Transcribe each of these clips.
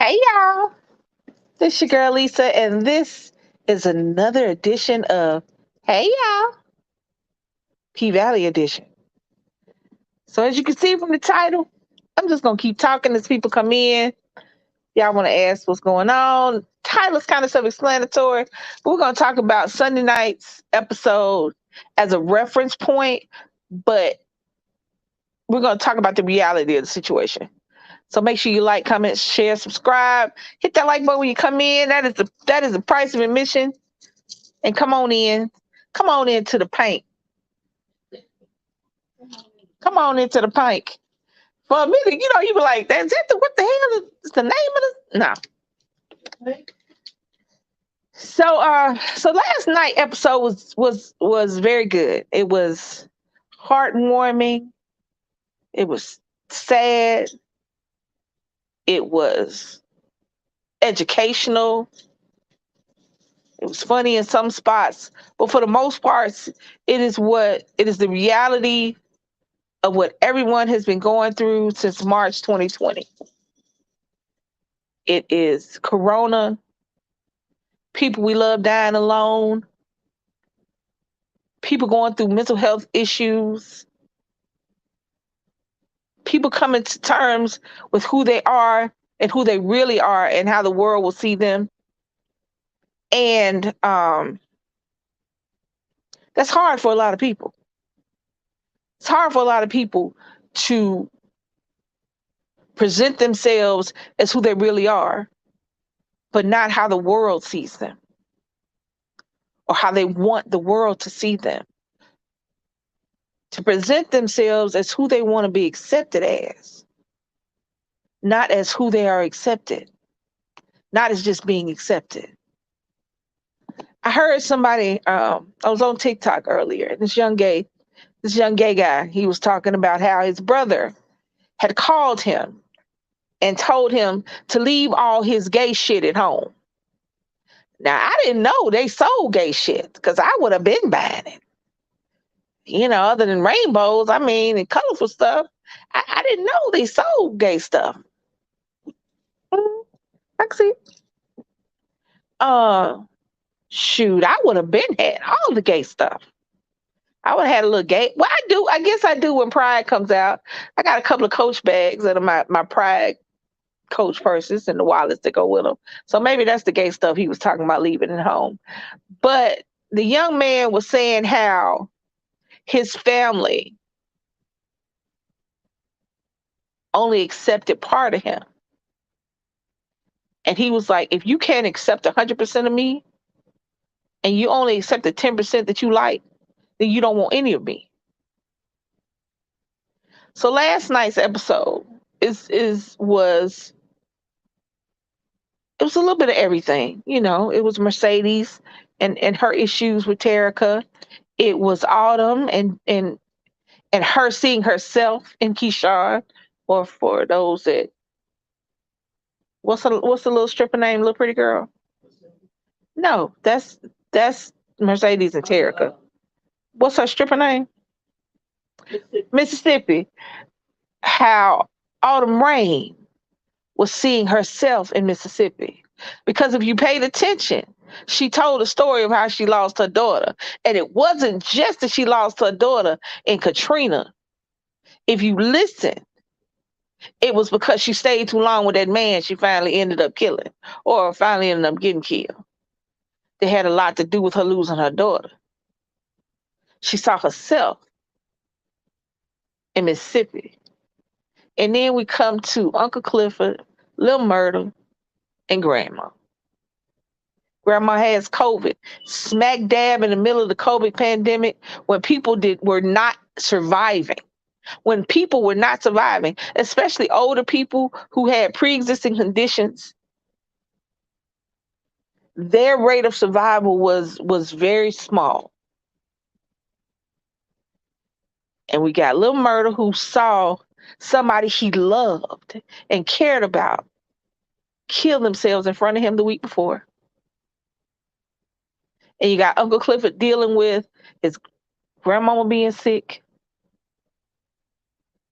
Hey y'all, this your girl Lisa, and this is another edition of Hey y'all, P Valley edition. So as you can see from the title, I'm just gonna keep talking as people come in. Y'all want to ask what's going on? Title's kind of self-explanatory, but we're gonna talk about Sunday night's episode as a reference point, but we're gonna talk about the reality of the situation. So make sure you like, comment, share, subscribe. Hit that like button when you come in. That is the price of admission. And come on in. Come on into the paint. Come on into the paint. For a minute, you be like, that's it. What the hell is the name of this? No. So last night episode was very good. It was heartwarming. It was sad. It was educational. It was funny in some spots, but for the most parts, it is the reality of what everyone has been going through since March 2020. It is Corona, people we love dying alone, people going through mental health issues, people coming to terms with who they are and who they really are and how the world will see them. And that's hard for a lot of people. It's hard for a lot of people to present themselves as who they really are, but not how the world sees them or how they want the world to see them. To present themselves as who they want to be accepted as, not as who they are accepted, not as just being accepted. I heard somebody, I was on TikTok earlier, this young gay guy, he was talking about how his brother had called him and told him to leave all his gay shit at home. Now, I didn't know they sold gay shit because I would have been buying it. Other than rainbows, and colorful stuff. I didn't know they sold gay stuff. I can see. Uh, Shoot, I would have been had all the gay stuff. I would have had a little gay. Well, I do. I guess I do when Pride comes out. I got a couple of Coach bags that are my Pride Coach purses and the wallets that go with them. So maybe that's the gay stuff he was talking about leaving at home. But the young man was saying how his family only accepted part of him. And he was like, if you can't accept 100% of me and you only accept the 10% that you like, then you don't want any of me. So last night's episode was it was a little bit of everything. It was Mercedes and her issues with Terica. It was Autumn and her seeing herself in Keyshawn, or for those that what's the little stripper name, little pretty girl? No, that's Mercedes and Terica. What's her stripper name? Mississippi. How Autumn Rain was seeing herself in Mississippi. Because if you paid attention, she told a story of how she lost her daughter. And it wasn't just that she lost her daughter in Katrina. If you listen, it was because she stayed too long with that man she finally ended up killing, or finally ended up getting killed. They had a lot to do with her losing her daughter. She saw herself in Mississippi. And then we come to Uncle Clifford, Lil Myrtle, and Grandma. Grandma has COVID, smack dab in the middle of the COVID pandemic, when people were not surviving. When people were not surviving, especially older people who had pre-existing conditions, their rate of survival was very small. And we got Lil Murder, who saw somebody he loved and cared about kill themselves in front of him the week before. And you got Uncle Clifford dealing with his grandmama being sick,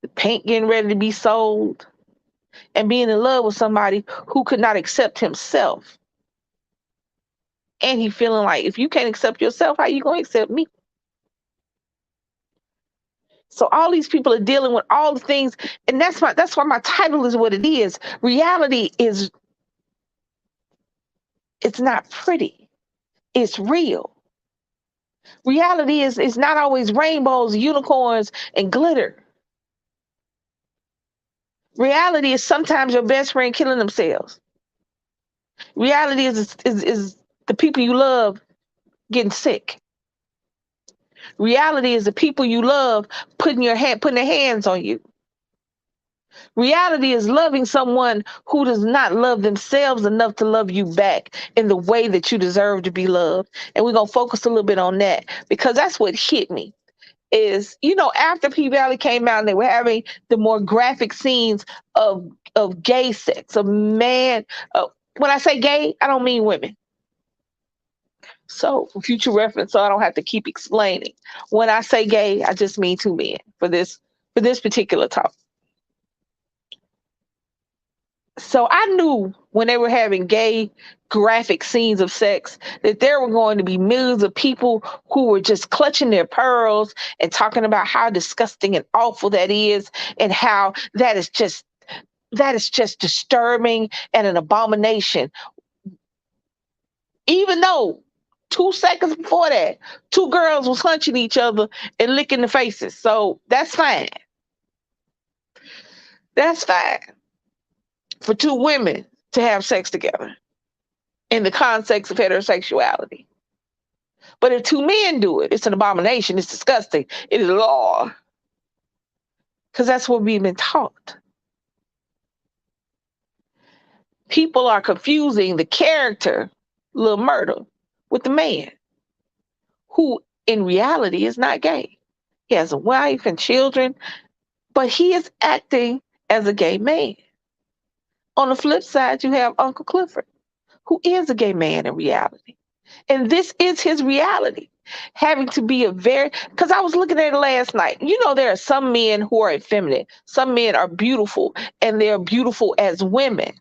the paint getting ready to be sold, and being in love with somebody who could not accept himself. And he feeling like, if you can't accept yourself, how you gonna accept me? So all these people are dealing with all the things, and that's why my title is what it is. Reality is, it's not pretty. It's real. Reality is not always rainbows, unicorns, and glitter. Reality is sometimes your best friend killing themselves. Reality is the people you love getting sick. Reality is the people you love putting their hands on you. Reality is loving someone who does not love themselves enough to love you back in the way that you deserve to be loved. And we're gonna focus a little bit on that because that's what hit me. Is, after P Valley came out and they were having the more graphic scenes of gay sex, of man. When I say gay, I don't mean women. So for future reference, so I don't have to keep explaining. When I say gay, I just mean two men for this particular talk. So I knew when they were having gay graphic scenes of sex that there were going to be millions of people who were just clutching their pearls and talking about how disgusting and awful that is, and how that is just disturbing and an abomination. Even though 2 seconds before that, two girls was hunching each other and licking the faces. So that's fine. That's fine for two women to have sex together in the context of heterosexuality. But if two men do it, it's an abomination. It's disgusting. It is law. Because that's what we've been taught. People are confusing the character, Lil Murder, with the man, who in reality is not gay. He has a wife and children, but he is acting as a gay man. On the flip side, you have Uncle Clifford, who is a gay man in reality. And this is his reality. Having to be because I was looking at it last night. There are some men who are effeminate. Some men are beautiful, and they're beautiful as women.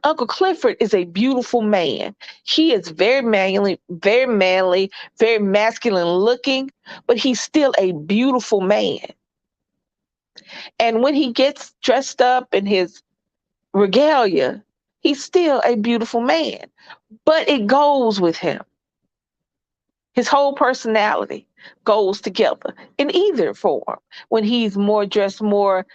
Uncle Clifford is a beautiful man. He is very manly, very masculine looking, but he's still a beautiful man. And when he gets dressed up in his regalia, he's still a beautiful man. But it goes with him. His whole personality goes together in either form. When he's dressed more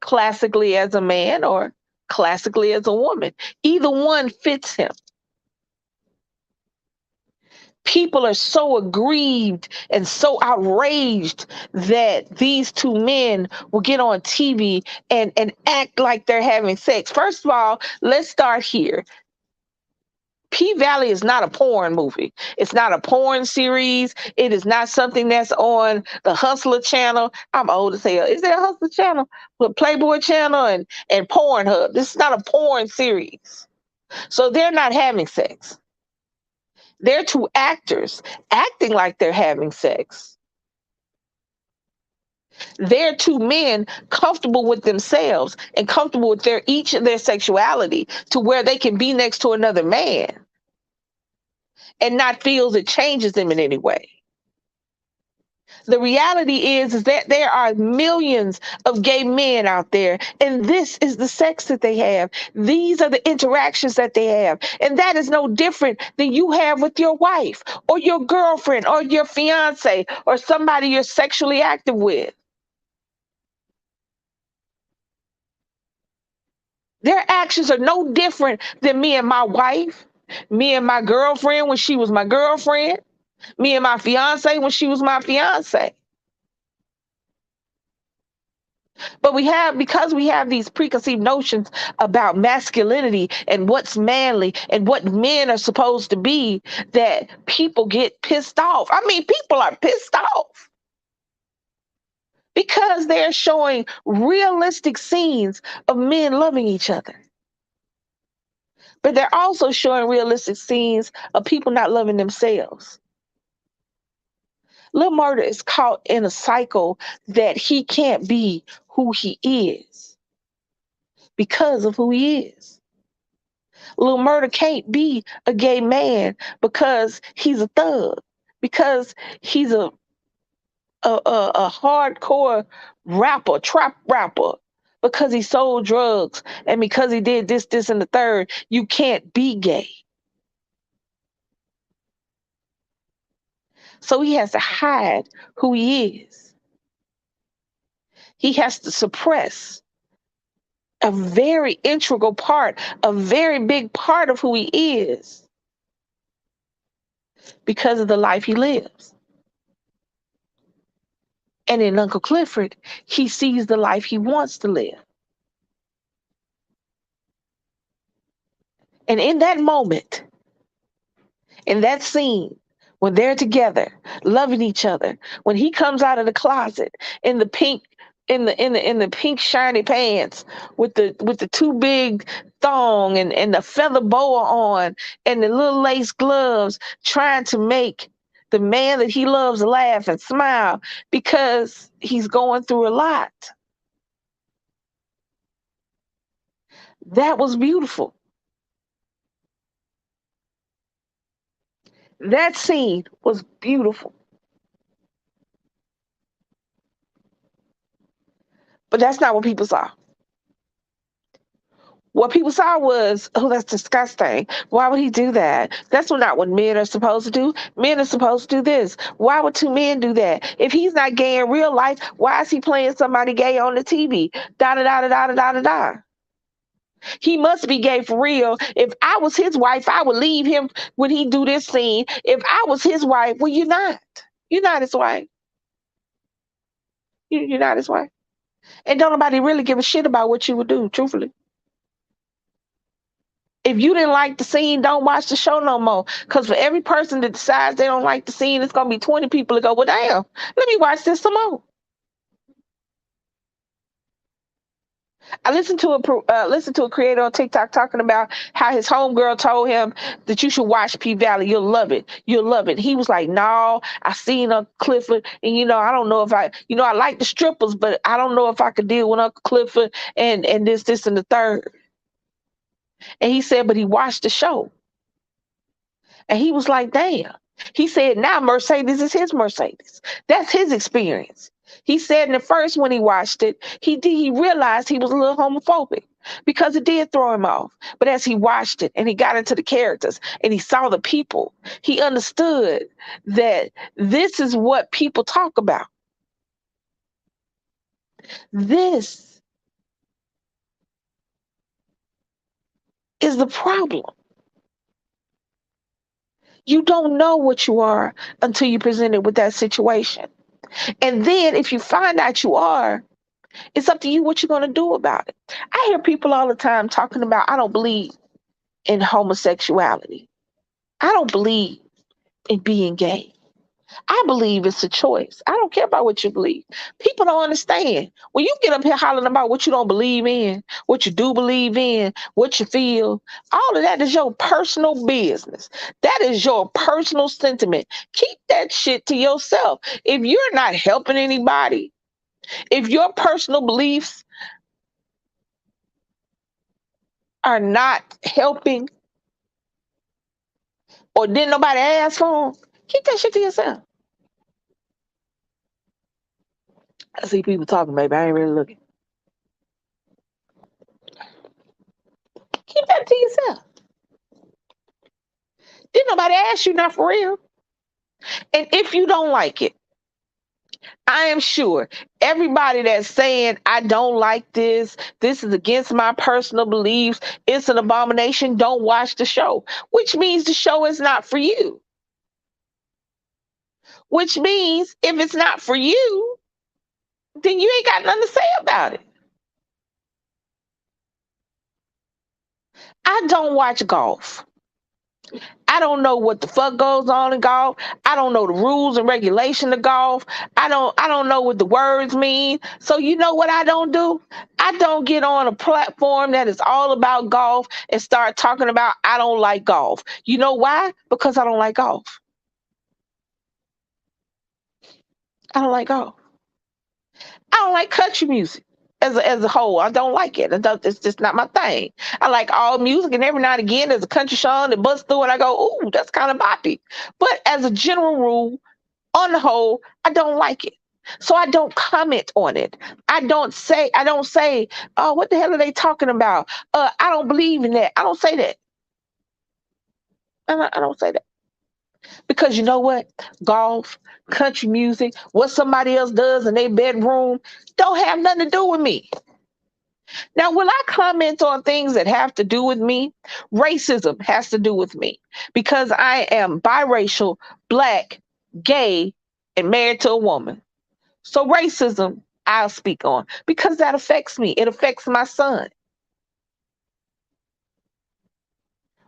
classically as a man or classically as a woman, either one fits him. People are so aggrieved and so outraged that these two men will get on TV and act like they're having sex. First of all, let's start here. P Valley is not a porn movie. It's not a porn series. It is not something that's on the Hustler channel. I'm old as hell. Is there a Hustler channel? The Playboy channel and Pornhub. This is not a porn series. So they're not having sex. They're two actors acting like they're having sex. They're two men comfortable with themselves and comfortable with each of their sexuality to where they can be next to another man and not feel it changes them in any way. The reality is that there are millions of gay men out there, and this is the sex that they have. These are the interactions that they have. And that is no different than you have with your wife or your girlfriend or your fiance or somebody you're sexually active with. Their actions are no different than me and my wife, me and my girlfriend when she was my girlfriend, me and my fiance when she was my fiance. But because we have these preconceived notions about masculinity and what's manly and what men are supposed to be, that people get pissed off. I mean, people are pissed off because they're showing realistic scenes of men loving each other. But they're also showing realistic scenes of people not loving themselves. Lil Murder is caught in a cycle that he can't be who he is. because of who he is. Lil Murda can't be a gay man because he's a thug, because he's a hardcore rapper, trap rapper, because he sold drugs and because he did this, this, and the third. You can't be gay. So he has to hide who he is. He has to suppress a very integral part, a very big part of who he is because of the life he lives. And in Uncle Clifford, he sees the life he wants to live. And in that moment, in that scene, when they're together, loving each other, when he comes out of the closet in the pink, in the pink shiny pants with the too big thong and the feather boa on and the little lace gloves, trying to make the man that he loves laugh and smile because he's going through a lot. That was beautiful. That scene was beautiful. But that's not what people saw. What people saw was, oh, that's disgusting. Why would he do that? That's not what men are supposed to do. Men are supposed to do this. Why would two men do that? If he's not gay in real life, why is he playing somebody gay on the TV? Da da da da da da da da. He must be gay for real. If I was his wife, I would leave him when he do this scene. If I was his wife, well, you're not. You're not his wife. You're not his wife. And don't nobody really give a shit about what you would do, truthfully. If you didn't like the scene, don't watch the show no more. Because for every person that decides they don't like the scene, it's going to be 20 people that go, well, damn, let me watch this some more. I listened to a creator on TikTok talking about how his homegirl told him that you should watch P Valley. You'll love it. You'll love it. He was like, no, I seen Uncle Clifford, and I don't know if I like the strippers, but I don't know if I could deal with Uncle Clifford and this, and the third. And he said, but he watched the show. And he was like, damn. He said, now Mercedes is his Mercedes. That's his experience. He said in the first when he watched it, he realized he was a little homophobic because it did throw him off. But as he watched it and he got into the characters and he saw the people, he understood that this is what people talk about. This is the problem. You don't know what you are until you're presented with that situation. And then if you find out you are, it's up to you what you're going to do about it. I hear people all the time talking about, I don't believe in homosexuality. I don't believe in being gay. I believe it's a choice. I don't care about what you believe. People don't understand. When you get up here hollering about what you don't believe in, what you do believe in, what you feel, all of that is your personal business. That is your personal sentiment. Keep that shit to yourself. If you're not helping anybody, if your personal beliefs are not helping or didn't nobody ask for them, keep that shit to yourself. I see people talking, baby. I ain't really looking. Keep that to yourself. Didn't nobody ask you, not for real. And if you don't like it, I am sure everybody that's saying, I don't like this is against my personal beliefs, it's an abomination, don't watch the show, which means the show is not for you. Which means if it's not for you, then you ain't got nothing to say about it. I don't watch golf. I don't know what the fuck goes on in golf. I don't know the rules and regulation of golf. I don't know what the words mean. So you know what I don't do? I don't get on a platform that is all about golf and start talking about I don't like golf. You know why? Because I don't like golf. I don't like golf. I don't like country music. as a whole. I don't like it. It's just not my thing. I like all music, and every now and again there's a country song that busts through and I go, ooh, that's kind of boppy. But as a general rule, on the whole, I don't like it. So I don't comment on it. I don't say, oh, what the hell are they talking about? I don't believe in that. I don't say that. I don't say that. Because you know what? Golf, country music, what somebody else does in their bedroom don't have nothing to do with me. Now, when I comment on things that have to do with me, racism has to do with me because I am biracial, black, gay, and married to a woman. So racism, I'll speak on because that affects me. It affects my son.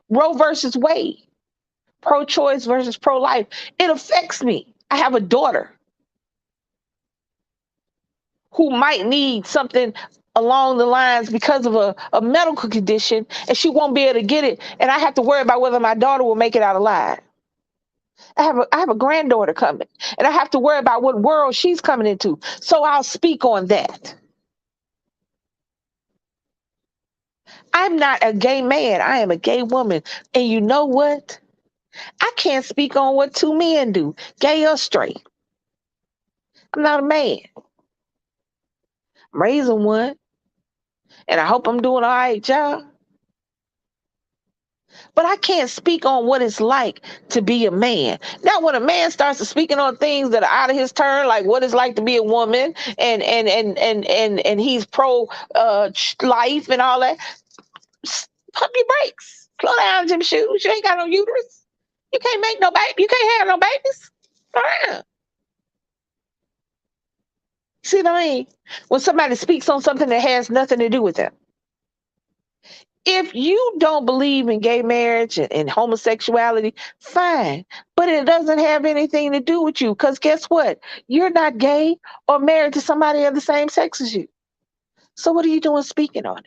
Roe versus Wade, pro-choice versus pro-life. It affects me. I have a daughter who might need something along the lines because of a medical condition, and she won't be able to get it. And I have to worry about whether my daughter will make it out alive. I have a granddaughter coming, and I have to worry about what world she's coming into. So I'll speak on that. I'm not a gay man. I am a gay woman. And you know what? I can't speak on what two men do, gay or straight. I'm not a man. I'm raising one, and I hope I'm doing all right, y'all. But I can't speak on what it's like to be a man. Now, when a man starts to speaking on things that are out of his turn, like what it's like to be a woman, and he's pro life and all that, pump your brakes. Slow down, Jim Shoes. You ain't got no uterus. You can't make no baby. You can't have no babies. Slow down. See what I mean? When somebody speaks on something that has nothing to do with them. If you don't believe in gay marriage and homosexuality, fine. But it doesn't have anything to do with you. Because guess what? You're not gay or married to somebody of the same sex as you. So what are you doing speaking on it?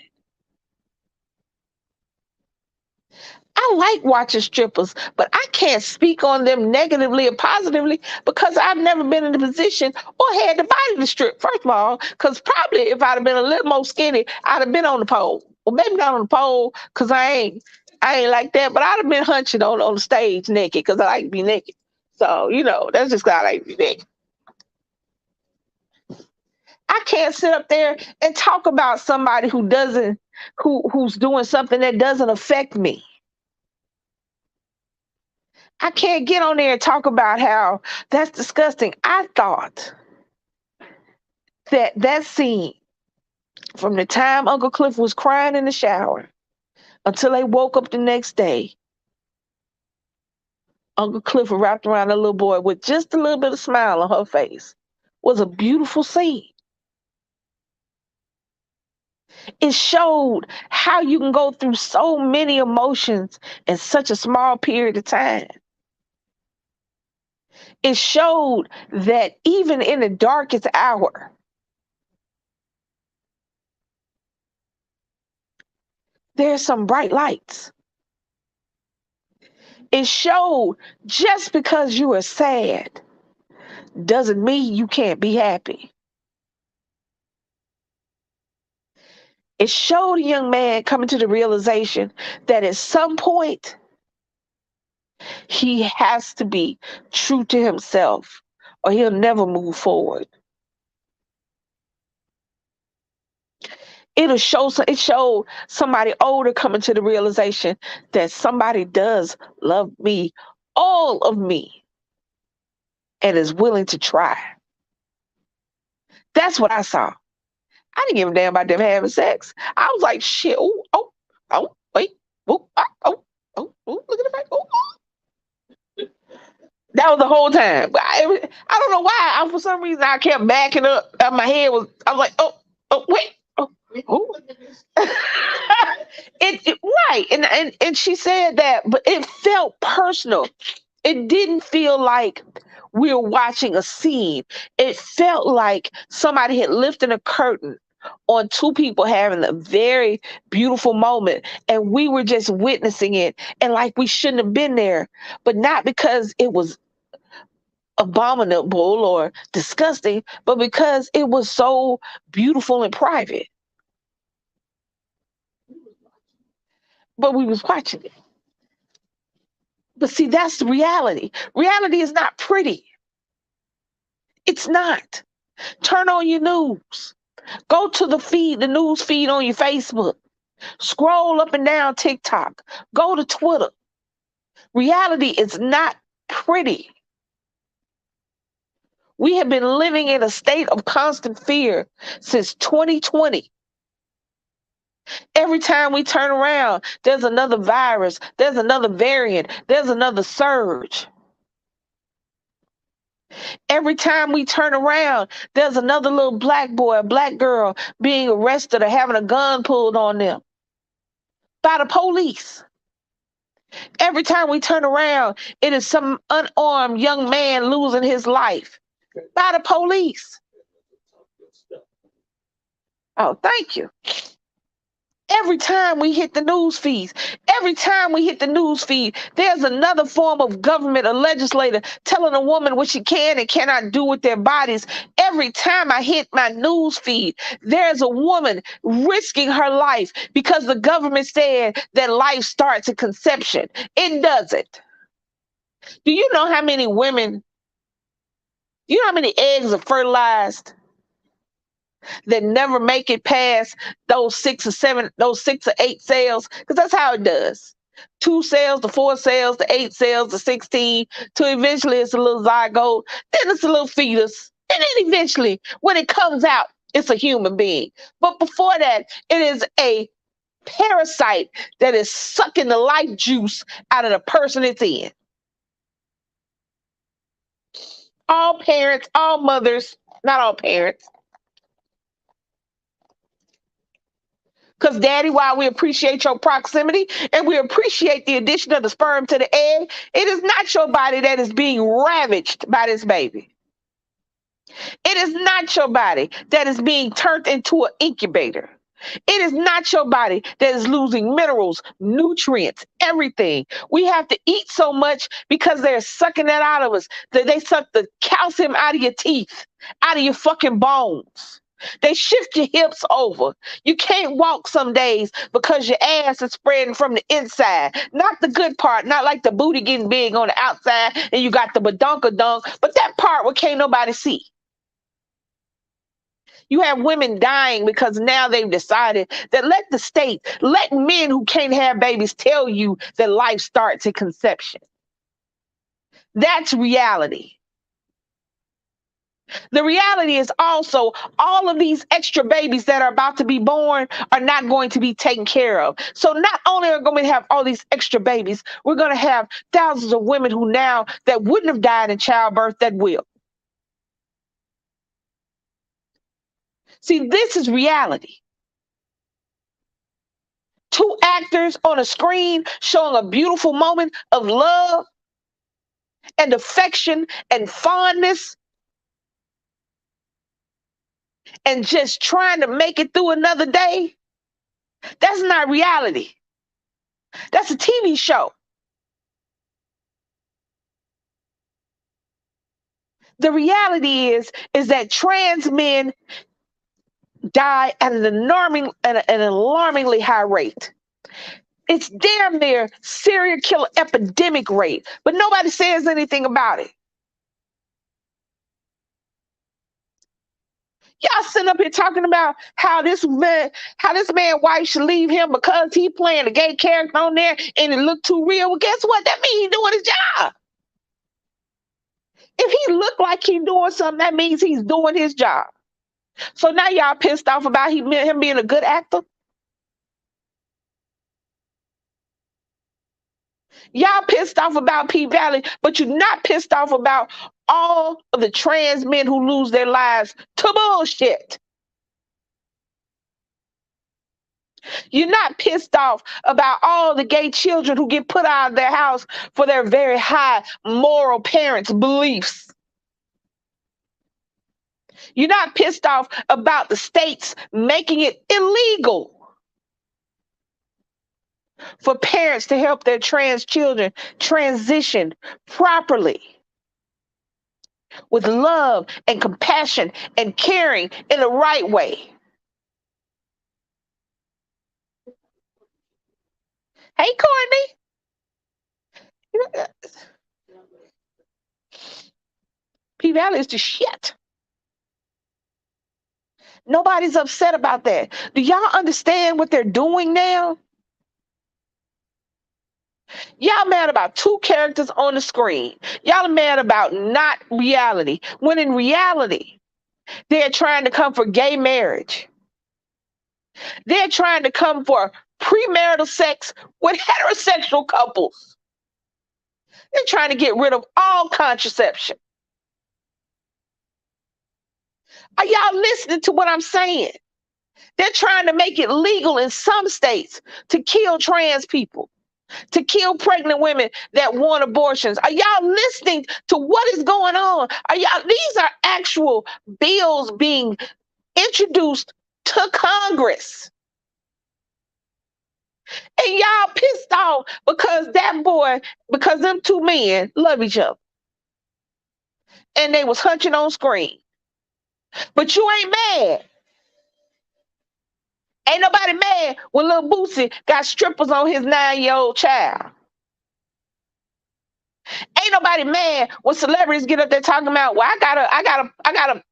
I like watching strippers, but I can't speak on them negatively or positively because I've never been in a position or had the body to strip, first of all, because probably if I'd have been a little more skinny, I'd have been on the pole. Well, maybe not on the pole because I ain't like that, but I'd have been hunching on the stage naked because I like to be naked. So, that's just how I like to be naked. I can't sit up there and talk about somebody who's doing something that doesn't affect me. I can't get on there and talk about how that's disgusting. I thought that scene from the time Uncle Cliff was crying in the shower until they woke up the next day, Uncle Cliff wrapped around a little boy with just a little bit of smile on her face, was a beautiful scene. It showed how you can go through so many emotions in such a small period of time. It showed that even in the darkest hour, there's some bright lights. It showed just because you are sad doesn't mean you can't be happy. It showed a young man coming to the realization that at some point he has to be true to himself or he'll never move forward. It showed somebody older coming to the realization that somebody does love me, all of me, and is willing to try. That's what I saw. I didn't give a damn about them having sex. I was like, shit, wait, look at the back. That was the whole time. I don't know why. For some reason, I kept backing up. My head I was like, wait. Oh. Right. And she said that, but it felt personal. It didn't feel like we were watching a scene. It felt like somebody had lifted a curtain on two people having a very beautiful moment and we were just witnessing it and like we shouldn't have been there, but not because it was abominable or disgusting, but because it was so beautiful and private. But we was watching it. But see, that's the reality. Reality is not pretty. It's not. Turn on your news. Go to the news feed on your Facebook. Scroll up and down TikTok. Go to Twitter. Reality is not pretty. We have been living in a state of constant fear since 2020. Every time we turn around, there's another virus, there's another variant, there's another surge. Every time we turn around, there's another little black boy, a black girl being arrested or having a gun pulled on them by the police. Every time we turn around, it is some unarmed young man losing his life by the police. Oh, thank you. Every time we hit the news feeds, there's another form of government, a legislator telling a woman what she can and cannot do with their bodies. Every time I hit my news feed, there's a woman risking her life because the government said that life starts at conception. It doesn't. Do you know how many women, you know how many eggs are fertilized that never make it past those 6 or 8 cells? Because that's how it does. 2 cells, the 4 cells, the 8 cells, the 16, to eventually it's a little zygote, then it's a little fetus, and then eventually, when it comes out, it's a human being. But before that, it is a parasite that is sucking the life juice out of the person it's in. All parents, all mothers, not all parents. Because, Daddy, while we appreciate your proximity and we appreciate the addition of the sperm to the egg, it is not your body that is being ravaged by this baby. It is not your body that is being turned into an incubator. It is not your body that is losing minerals, nutrients, everything. We have to eat so much because they're sucking that out of us. They suck the calcium out of your teeth, out of your fucking bones. They shift your hips over. You can't walk some days because your ass is spreading from the inside. Not the good part, not like the booty getting big on the outside and you got the badunkadunk, but that part where can't nobody see. You have women dying because now they've decided that let men who can't have babies tell you that life starts at conception. That's reality. The reality is also all of these extra babies that are about to be born are not going to be taken care of. So not only are we going to have all these extra babies, we're going to have thousands of women who now that wouldn't have died in childbirth that will. See, this is reality. 2 actors on a screen showing a beautiful moment of love and affection and fondness and just trying to make it through another day. That's not reality. That's a TV show. The reality is that trans men die at an alarmingly high rate. It's damn near serial killer epidemic rate, but nobody says anything about it. Y'all sitting up here talking about how this man wife should leave him because he playing a gay character on there and it looked too real. Well, guess what? That means he's doing his job. If he looked like he's doing something, that means he's doing his job. So now y'all pissed off about him being a good actor? Y'all pissed off about P Valley, but you're not pissed off about all of the trans men who lose their lives to bullshit. You're not pissed off about all the gay children who get put out of their house for their very high moral parents' beliefs. You're not pissed off about the states making it illegal for parents to help their trans children transition properly. with love and compassion and caring in the right way. Hey, Courtney. P Valley is the shit. Nobody's upset about that. Do y'all understand what they're doing now? Y'all mad about two characters on the screen. Y'all are mad about not reality. When in reality, they're trying to come for gay marriage. They're trying to come for premarital sex with heterosexual couples. They're trying to get rid of all contraception. Are y'all listening to what I'm saying? They're trying to make it legal in some states to kill trans people, to kill pregnant women that want abortions. Are y'all listening to what is going on? These are actual bills being introduced to Congress. And y'all pissed off because them two men love each other. And they was hunching on screen. But you ain't mad. Ain't nobody mad when little Boosie got strippers on his 9-year-old child. Ain't nobody mad when celebrities get up there talking about, well, I got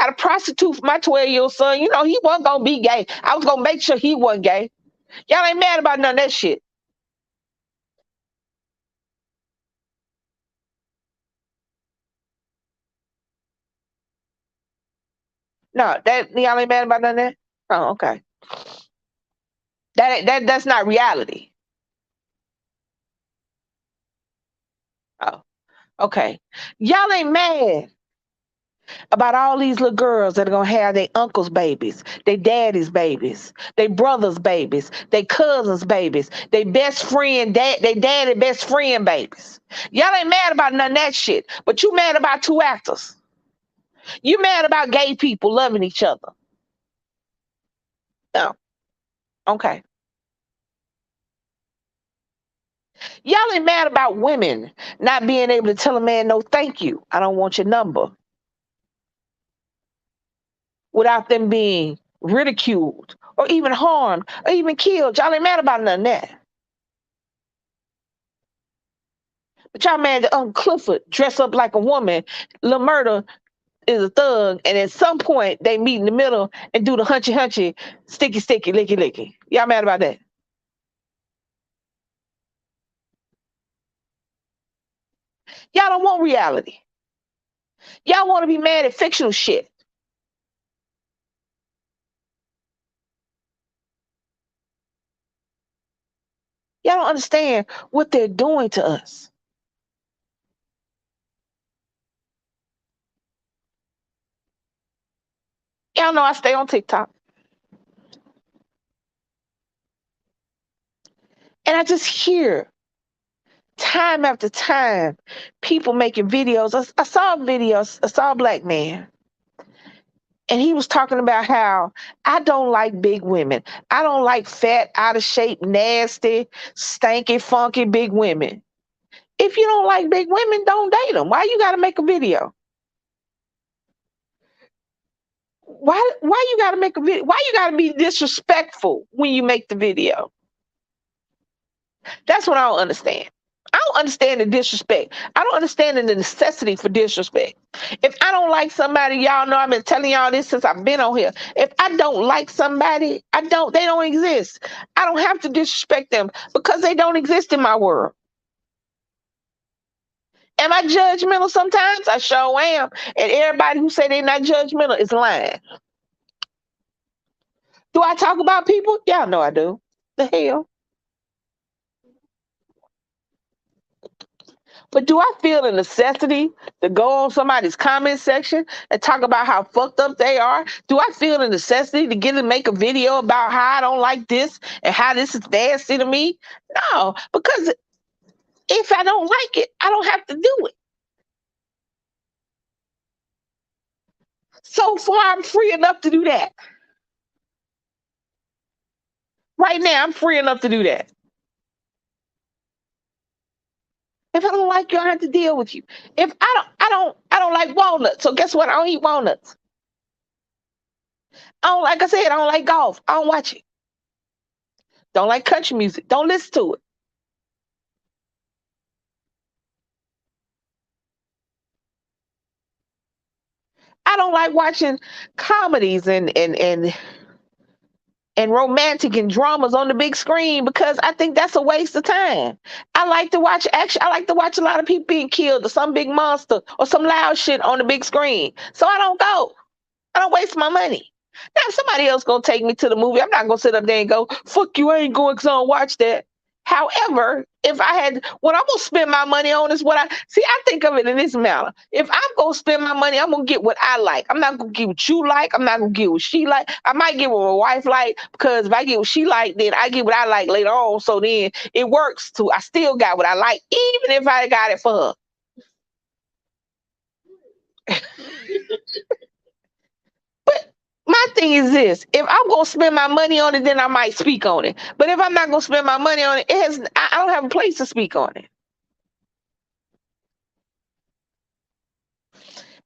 a prostitute for my 12-year-old son. You know, he wasn't gonna be gay. I was gonna make sure he wasn't gay. Y'all ain't mad about none of that shit. No, that y'all ain't mad about none of that. Oh, okay. That's not reality. Oh, okay. Y'all ain't mad about all these little girls that are gonna have their uncles' babies, their daddy's babies, their brothers' babies, their cousins' babies, their best friend, their daddy best friend babies. Y'all ain't mad about none of that shit, but you mad about two actors. You mad about gay people loving each other. Oh, okay. Y'all ain't mad about women not being able to tell a man no thank you. I don't want your number. Without them being ridiculed or even harmed or even killed. Y'all ain't mad about none of that. But y'all mad that Uncle Clifford dress up like a woman. Lil Murder is a thug, and at some point they meet in the middle and do the hunchy hunchy, sticky sticky, licky licky. Y'all mad about that? Y'all don't want reality. Y'all want to be mad at fictional shit. Y'all don't understand what they're doing to us. Y'all know I stay on TikTok. And I just hear time after time people making videos. I saw videos, I saw a black man, and he was talking about how I don't like big women. I don't like fat, out of shape, nasty, stanky, funky big women. If you don't like big women, don't date them. Why you got to make a video? Why you got to make a video? Why you got to be disrespectful when you make the video? That's what I don't understand. I don't understand the disrespect. I don't understand the necessity for disrespect. If I don't like somebody, y'all know I've been telling y'all this since I've been on here. If I don't like somebody, they don't exist. I don't have to disrespect them because they don't exist in my world. Am I judgmental sometimes? I sure am. And everybody who say they're not judgmental is lying. Do I talk about people? Y'all know I do. The hell? But do I feel the necessity to go on somebody's comment section and talk about how fucked up they are? Do I feel the necessity to get and make a video about how I don't like this and how this is nasty to me? No, because if I don't like it, I don't have to do it. So far, I'm free enough to do that. Right now, I'm free enough to do that. If I don't like you, I have to deal with you. If I don't like walnuts. So guess what? I don't eat walnuts. I don't like I said, I don't like golf. I don't watch it. Don't like country music. Don't listen to it. I don't like watching comedies and romantic and dramas on the big screen because I think that's a waste of time. I like to watch action. I like to watch a lot of people being killed or some big monster or some loud shit on the big screen. So I don't go. I don't waste my money. Now, if somebody else gonna take me to the movie, I'm not gonna sit up there and go, "Fuck you, I ain't going because I don't watch that." However, if I had, what I'm gonna spend my money on is what I see. I think of it in this manner. If I'm gonna spend my money, I'm gonna get what I like. I'm not gonna get what you like. I'm not gonna get what she like. I might get what my wife like because if I get what she like, then I get what I like later on. So then it works too. I still got what I like, even if I got it for her. But my thing is this: if I'm gonna spend my money on it, then I might speak on it. But if I'm not gonna spend my money on it, I don't have a place to speak on it.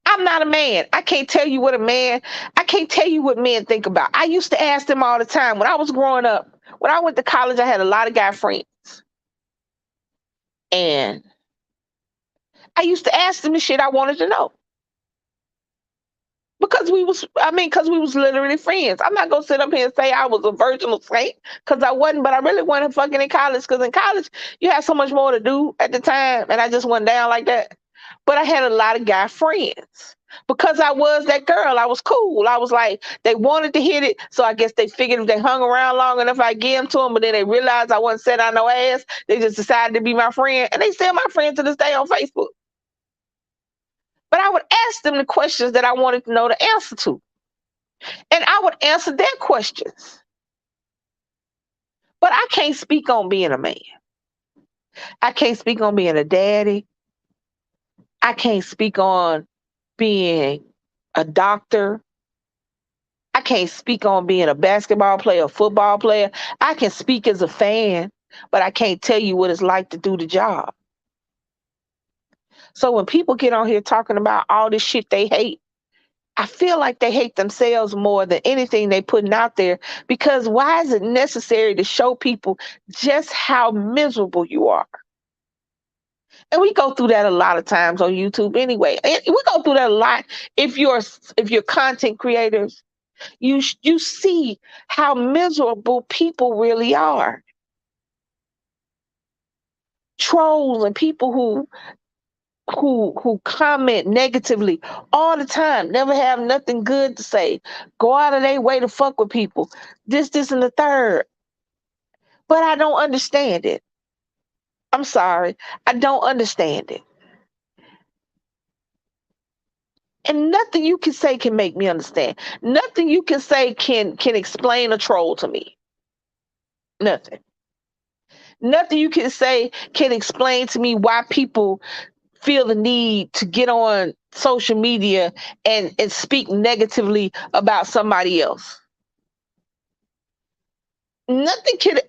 I'm not a man. I can't tell you what a man. I can't tell you what men think about. I used to ask them all the time when I was growing up. When I went to college, I had a lot of guy friends, and I used to ask them the shit I wanted to know. Because we was literally friends. I'm not gonna sit up here and say I was a virginal saint because I wasn't, but I really wasn't fucking in college because in college you had so much more to do at the time, and I just went down like that. But I had a lot of guy friends because I was that girl. I was cool. I was like they wanted to hit it, so I guess they figured if they hung around long enough, I give them to them. But then they realized I wasn't set on no ass. They just decided to be my friend, and they still my friend to this day on Facebook. But I would ask them the questions that I wanted to know the answer to. And I would answer their questions. But I can't speak on being a man. I can't speak on being a daddy. I can't speak on being a doctor. I can't speak on being a basketball player, a football player. I can speak as a fan, but I can't tell you what it's like to do the job. So when people get on here talking about all this shit they hate, I feel like they hate themselves more than anything they putting out there because why is it necessary to show people just how miserable you are? And we go through that a lot of times on YouTube anyway. And we go through that a lot if you're content creators. You see how miserable people really are. Trolls and people who comment negatively all the time, never have nothing good to say, go out of their way to fuck with people. This, and the third. But I don't understand it. I'm sorry. I don't understand it. And nothing you can say can make me understand. Nothing you can say can explain a troll to me. Nothing. Nothing you can say can explain to me why people feel the need to get on social media and speak negatively about somebody else. Nothing can.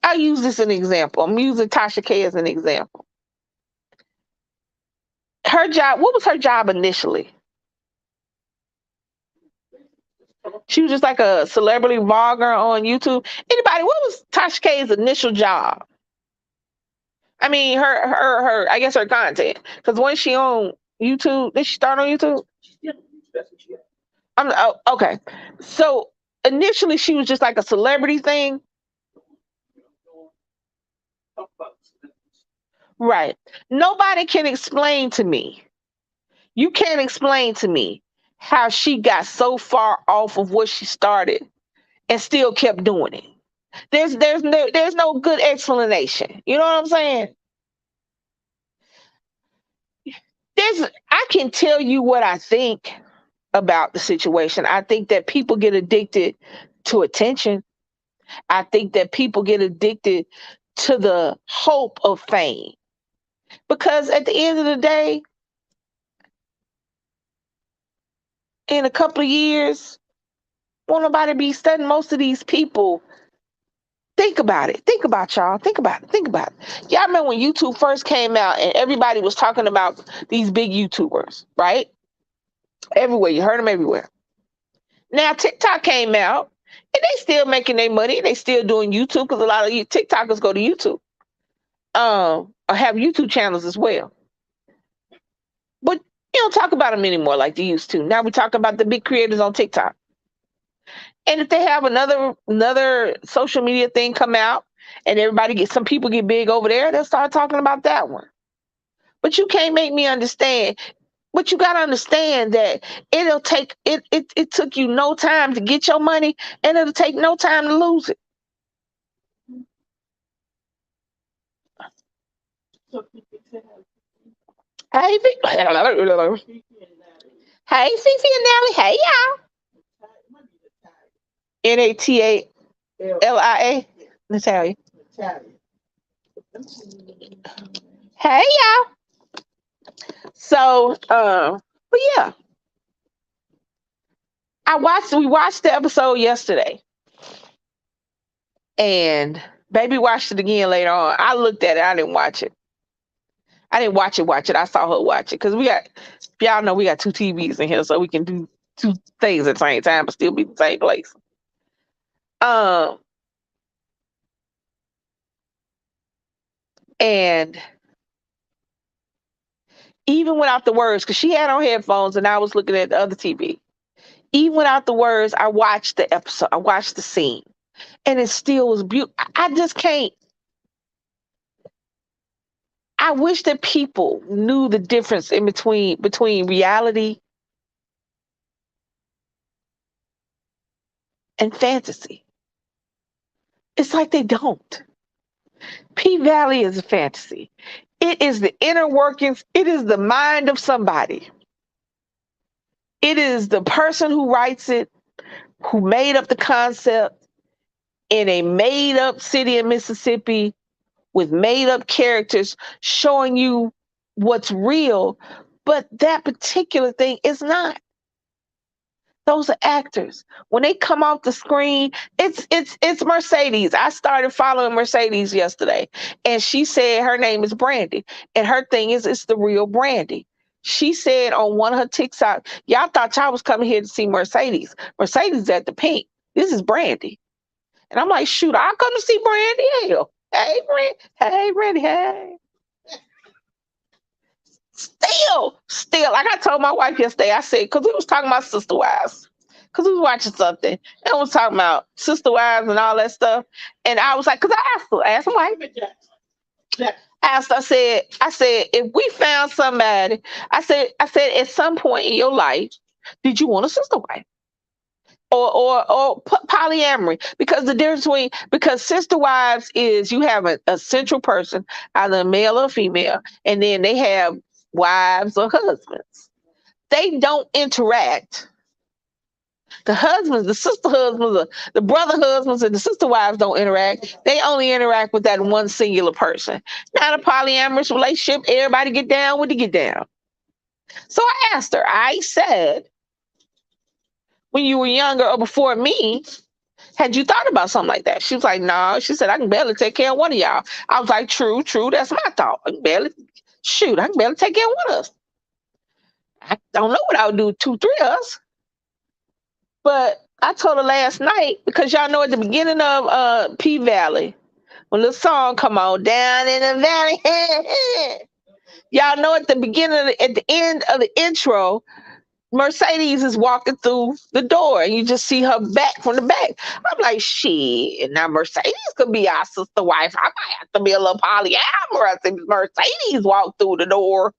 I'll use this as an example. I'm using Tasha K as an example. Her job, what was her job initially? She was just like a celebrity vlogger on YouTube. Anybody, what was Tasha K's initial job? I mean, her. I guess her content. Because when she on YouTube, did she start on YouTube? Okay. So initially, she was just like a celebrity thing, right? Nobody can explain to me. You can't explain to me how she got so far off of what she started and still kept doing it. There's no good explanation. You know what I'm saying? I can tell you what I think about the situation. I think that people get addicted to attention. I think that people get addicted to the hope of fame. Because at the end of the day, in a couple of years, won't nobody be studying most of these people. Think about it. Think about y'all. Think about it. Think about it. Y'all remember when YouTube first came out and everybody was talking about these big YouTubers, right? Everywhere. You heard them everywhere. Now TikTok came out and they still making their money. They still doing YouTube because a lot of you TikTokers go to YouTube. Or have YouTube channels as well. But you don't talk about them anymore like they used to. Now we talk about the big creators on TikTok. And if they have another social media thing come out and some people get big over there, they'll start talking about that one. But you can't make me understand. But you gotta understand that it took you no time to get your money and it'll take no time to lose it. Hey, hey, Fifi and Nelly. Hey, y'all. Natalia. Natalia. Hey, y'all. So, but yeah, we watched the episode yesterday, and baby watched it again later on. I looked at it. I didn't watch it. I didn't watch it. I saw her watch it because y'all know we got two TVs in here, so we can do two things at the same time but still be in the same place. And even without the words, because she had on headphones and I was looking at the other TV. Even without the words, I watched the episode. I watched the scene, and it still was beautiful. I just can't. I wish that people knew the difference in between reality and fantasy. It's like they don't. P-Valley is a fantasy. It is the inner workings. It is the mind of somebody. It is the person who writes it, who made up the concept in a made up city in Mississippi with made up characters showing you what's real, but that particular thing is not. Those are actors. When they come off the screen, it's Mercedes. I started following Mercedes yesterday, and she said her name is Brandy, and her thing is it's the real Brandy. She said on one of her TikTok, y'all thought y'all was coming here to see Mercedes. Mercedes at the Pink. This is Brandy, and I'm like, shoot, I'll come to see Brandy. Hell, hey Brandy, hey Brandy, hey. Still, like I told my wife yesterday, I said, because we was talking about Sister Wives, because we was watching something, and we was talking about Sister Wives and all that stuff, and I was like, because I asked my wife, I said, if we found somebody, I said, at some point in your life, did you want a sister wife? Or polyamory, because the difference because sister wives is you have a central person, either a male or female, and then they have wives or husbands. They don't interact. The husbands, the sister husbands, the brother husbands, and the sister wives don't interact. They only interact with that one singular person. Not a polyamorous relationship. Everybody get down when they get down. So I asked her, I said, when you were younger or before me, had you thought about something like that? She was like, no. Nah. She said, I can barely take care of one of y'all. I was like, true. That's my thought. I can barely take care of one of us. I don't know what I would do, 2, 3 of us. But I told her last night, because y'all know at the beginning of P-Valley, when the song come on, down in the valley, y'all know at the end of the intro, Mercedes is walking through the door and you just see her back from the back. I'm like, shit, now Mercedes could be our sister wife. I might have to be a little polyamorous if Mercedes walk through the door.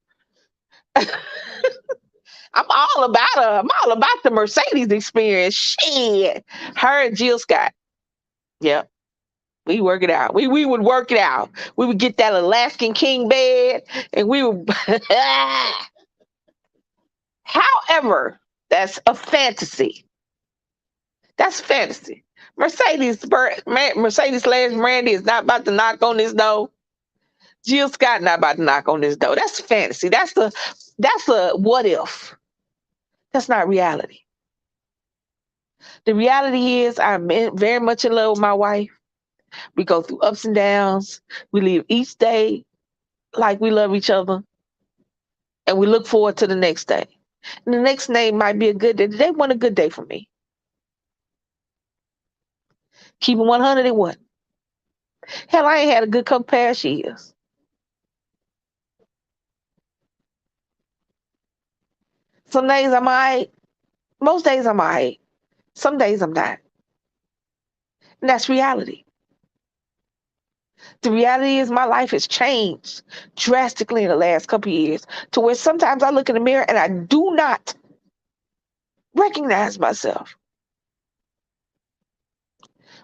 I'm all about her. I'm all about the Mercedes experience. Shit. Her and Jill Scott. Yep. We work it out. We would work it out. We would get that Alaskan king bed and we would however, that's a fantasy. That's fantasy. Mercedes slash Brandy is not about to knock on this door. Jill Scott not about to knock on this door. That's fantasy. That's a what if. That's not reality. The reality is I'm very much in love with my wife. We go through ups and downs. We live each day like we love each other, and we look forward to the next day. And the next day might be a good day. Today wasn't a good day for me. Keep it 100, it wasn't. Hell, I ain't had a good couple past years. Some days I'm all right. Most days I'm all right. Some days I'm not. And that's reality. The reality is my life has changed drastically in the last couple of years to where sometimes I look in the mirror and I do not recognize myself.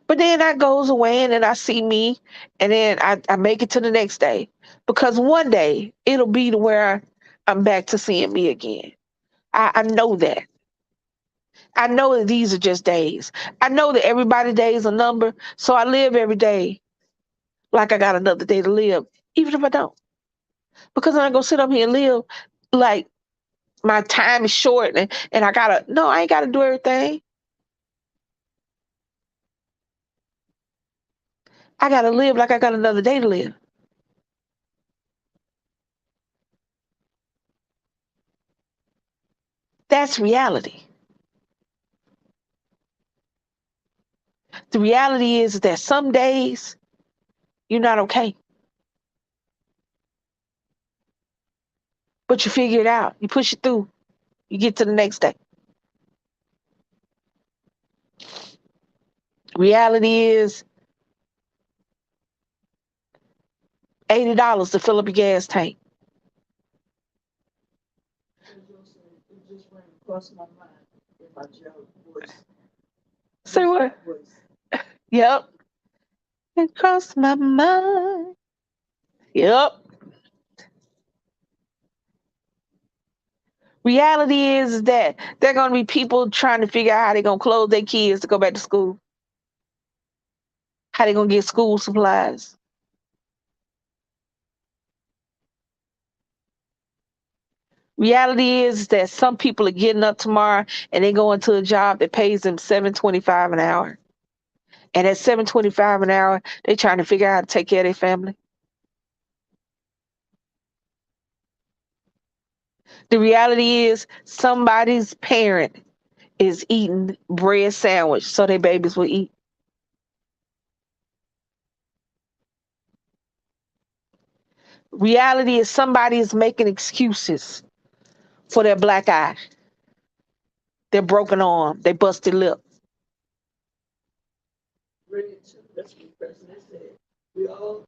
But then that goes away and then I see me and then I make it to the next day. Because one day it'll be to where I'm back to seeing me again. I know that. I know that these are just days. I know that everybody's day is a number. So I live every day like I got another day to live, even if I don't. Because I'm not gonna sit up here and live like my time is short and I gotta no, I ain't gotta do everything. I gotta live like I got another day to live. That's reality. The reality is that some days you're not okay, but you figure it out. You push it through. You get to the next day. Reality is $80 to fill up your gas tank. Say what? Yep. It crossed my mind. Yep. Reality is that there are going to be people trying to figure out how they're going to clothe their kids to go back to school, how they're going to get school supplies. Reality is that some people are getting up tomorrow and they go into a job that pays them $7.25 an hour. And at $7.25 an hour, they're trying to figure out how to take care of their family. The reality is somebody's parent is eating bread sandwich so their babies will eat. Reality is somebody is making excuses for their black eye, their broken arm, their busted lip. That's what the president said. We all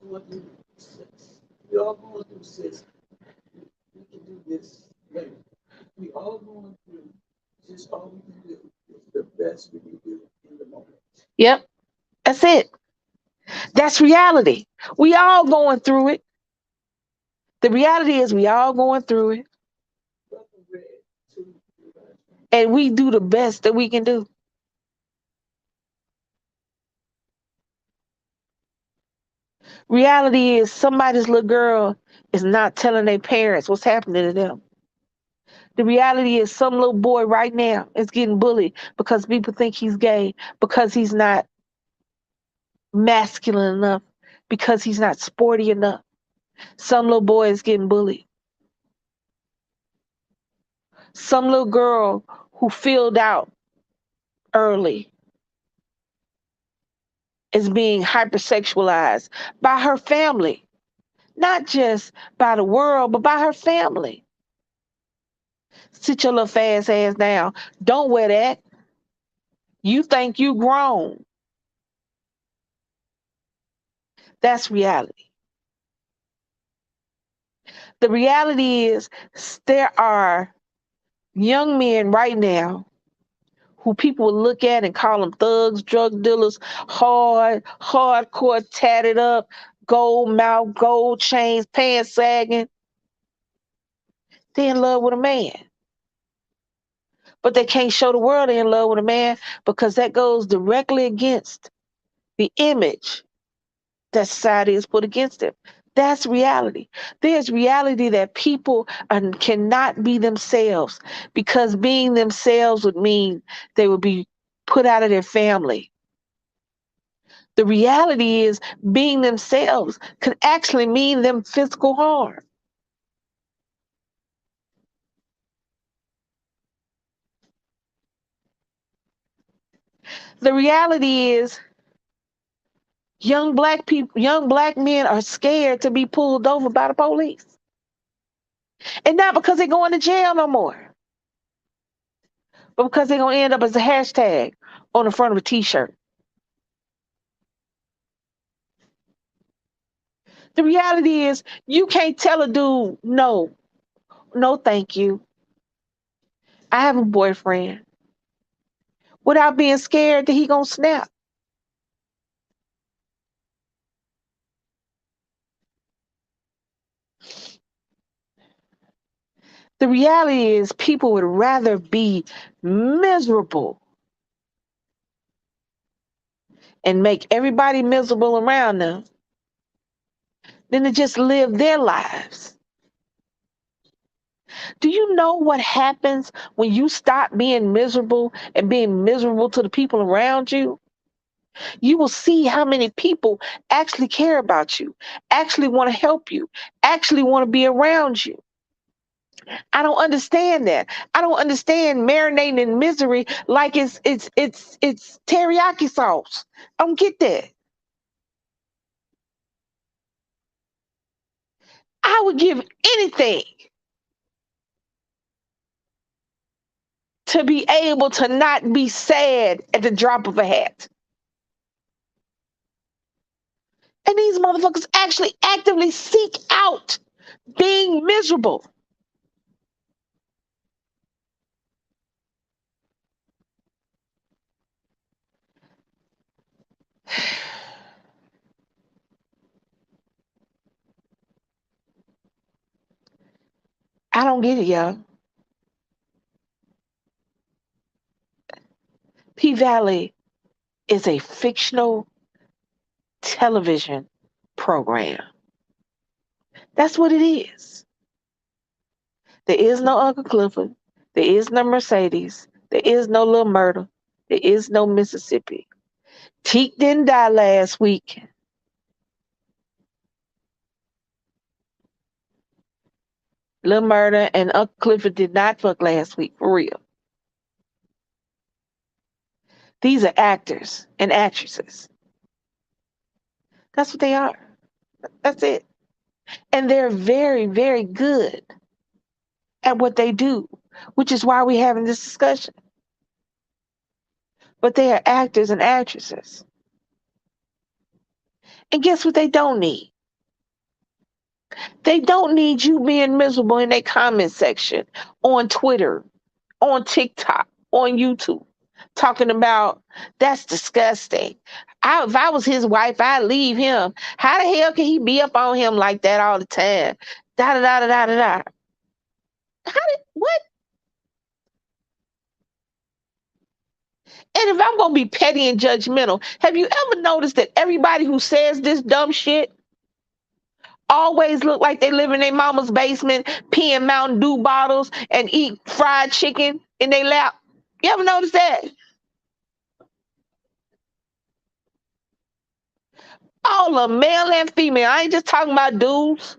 going through this. We all going through this. We can do this later. We all going through just all we can do is the best we can do in the moment. Yep, that's it. That's reality. We all going through it. The reality is we all going through it. And we do the best that we can do. Reality is somebody's little girl is not telling their parents what's happening to them. The reality is some little boy right now is getting bullied because people think he's gay, because he's not masculine enough, because he's not sporty enough. Some little boy is getting bullied. Some little girl who filled out early is being hypersexualized by her family, not just by the world, but by her family. Sit your little fast ass down. Don't wear that. You think you grown. That's reality. The reality is there are young men right now who people will look at and call them thugs, drug dealers, hardcore, tatted up, gold mouth, gold chains, pants sagging. They in love with a man. But they can't show the world they're in love with a man because that goes directly against the image that society has put against them. That's reality. There's reality that people cannot be themselves because being themselves would mean they would be put out of their family. The reality is being themselves could actually mean them physical harm. The reality is young black men are scared to be pulled over by the police. And not because they're going to jail no more, but because they're going to end up as a hashtag on the front of a t-shirt. The reality is you can't tell a dude, no, no, thank you. I have a boyfriend without being scared that he gonna snap. The reality is people would rather be miserable and make everybody miserable around them than to just live their lives. Do you know what happens when you stop being miserable and being miserable to the people around you? You will see how many people actually care about you, actually want to help you, actually want to be around you. I don't understand that. I don't understand marinating in misery like it's teriyaki sauce. I don't get that. I would give anything to be able to not be sad at the drop of a hat. And these motherfuckers actually actively seek out being miserable. I don't get it, y'all. P Valley is a fictional television program. That's what it is. There is no Uncle Clifford. There is no Mercedes. There is no Little Murder. There is no Mississippi. Teak didn't die last week. Little Murder and Uncle Clifford did not fuck last week, for real. These are actors and actresses. That's what they are. That's it. And they're very, very good at what they do, which is why we're having this discussion. But they are actors and actresses. And guess what they don't need? They don't need you being miserable in their comment section on Twitter, on TikTok, on YouTube, talking about that's disgusting. If I was his wife, I'd leave him. How the hell can he be up on him like that all the time? Da da da da da da da. What? And if I'm gonna be petty and judgmental, have you ever noticed that everybody who says this dumb shit always look like they live in their mama's basement, peeing Mountain Dew bottles and eat fried chicken in their lap? You ever notice that? All of them, male and female. I ain't just talking about dudes.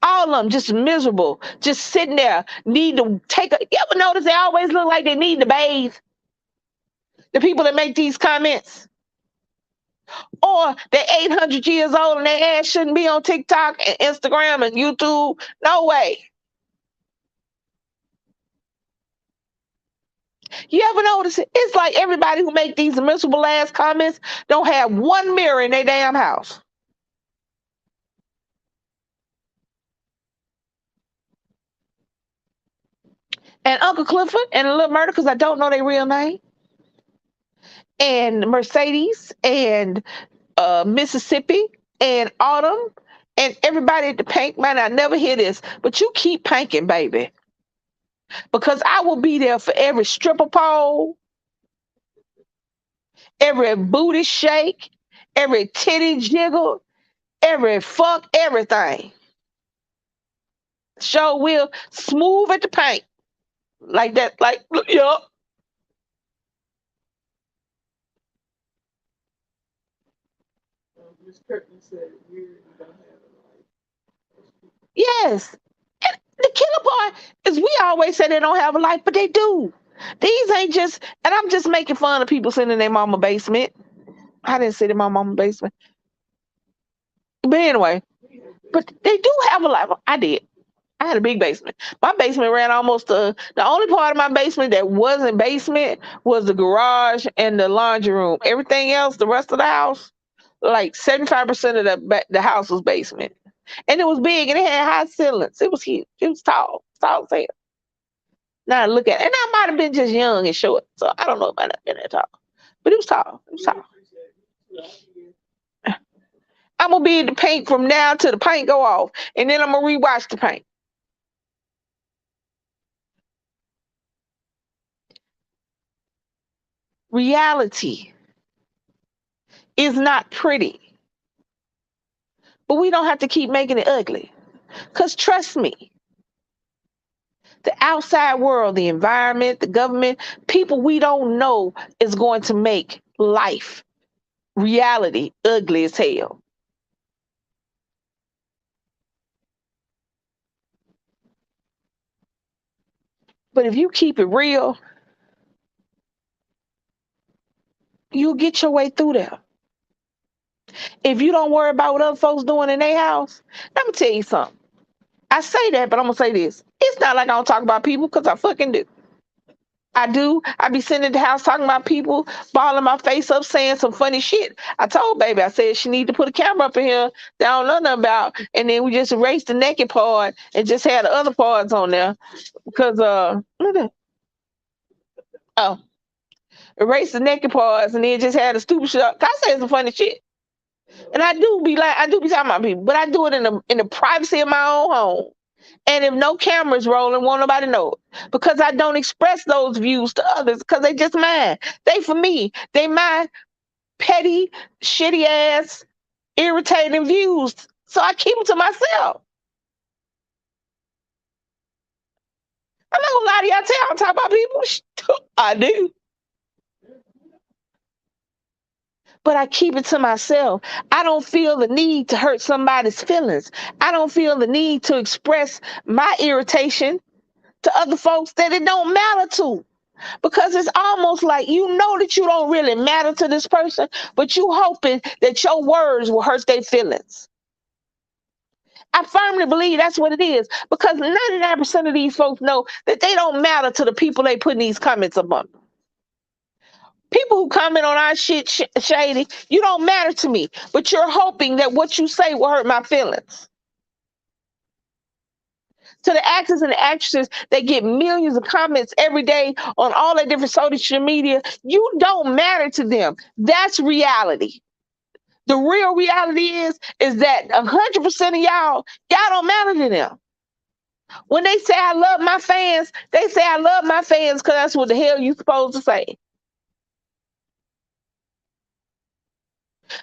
All of them just miserable, just sitting there, need to take a. You ever notice they always look like they need to bathe? The people that make these comments. Or they're 800 years old and their ass shouldn't be on TikTok and Instagram and YouTube. No way. You ever notice it? It's like everybody who make these miserable ass comments don't have one mirror in their damn house. And Uncle Clifford and Little Murder, because I don't know their real name, and Mercedes and Mississippi and Autumn and everybody at the Pank, man, I never hear this, but you keep panking, baby. Because I will be there for every stripper pole, every booty shake, every titty jiggle, every fuck, everything. Show will smooth at the paint. Like that, like, yup. Yes. And the killer part is we always say they don't have a life, but they do. These ain't just, and I'm just making fun of people sitting in their mama basement. I didn't sit in my mama basement. But anyway, but they do have a life. I did. I had a big basement. My basement ran almost the only part of my basement that wasn't basement was the garage and the laundry room. Everything else, the rest of the house, like 75% of the house was basement. And it was big and it had high ceilings. It was huge. It was tall as hell. Now I look at it, and I might have been just young and short, so I don't know if I might have been that tall, but it was tall. It was tall. I'm gonna be in the paint from now till the paint go off, and then I'm gonna rewatch the paint. Reality is not pretty, but we don't have to keep making it ugly. Cause trust me, the outside world, the environment, the government, people we don't know is going to make life, reality, ugly as hell. But if you keep it real, you'll get your way through there. If you don't worry about what other folks doing in their house, let me tell you something. I say that, but I'm gonna say this. It's not like I don't talk about people because I fucking do. I do. I be sitting at the house talking about people, balling my face up, saying some funny shit. I told baby, I said she need to put a camera up in here that I don't know nothing about, and then we just erased the naked part and just had the other parts on there because look at that. Oh, erase the naked parts and then just had the stupid shit. I said some funny shit. And I do be talking about people, but I do it in the privacy of my own home. And if no cameras rolling, won't nobody know it. Because I don't express those views to others because they just mine. They for me. They my petty, shitty ass, irritating views. So I keep them to myself. I'm not gonna lie to y'all, tell I don't talk about people. I do. But I keep it to myself. I don't feel the need to hurt somebody's feelings. I don't feel the need to express my irritation to other folks that it don't matter to. Because it's almost like you know that you don't really matter to this person, but you hoping that your words will hurt their feelings. I firmly believe that's what it is because 99% of these folks know that they don't matter to the people they put in these comments upon. People who comment on our shit shady, you don't matter to me, but you're hoping that what you say will hurt my feelings. To the actors and the actresses that get millions of comments every day on all their different social media, you don't matter to them. That's reality. The real reality is that 100% of y'all don't matter to them. When they say I love my fans, they say I love my fans because that's what the hell you supposed to say.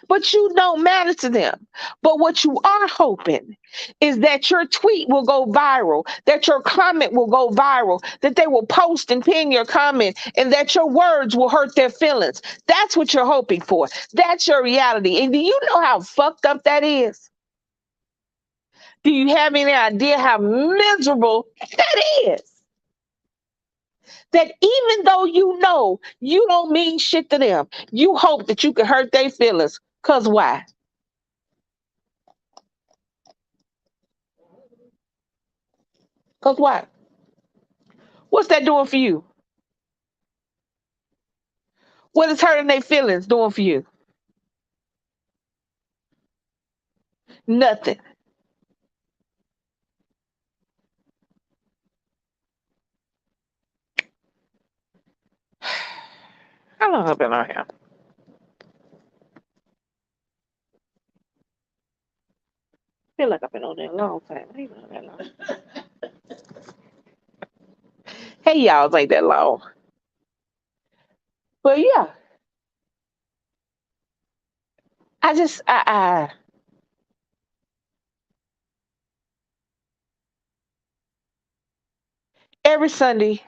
But you don't matter to them. But what you are hoping is that your tweet will go viral, that your comment will go viral, that they will post and pin your comment, and that your words will hurt their feelings. That's what you're hoping for. That's your reality. And do you know how fucked up that is? Do you have any idea how miserable that is? That even though you know you don't mean shit to them, you hope that you can hurt their feelings. Cause why? Cause why? What's that doing for you? What is hurting their feelings doing for you? Nothing. How long have I been on here? I feel like I've been on there a long time. I ain't been on that long. Hey, y'all, it ain't that long. But yeah, I just, every Sunday,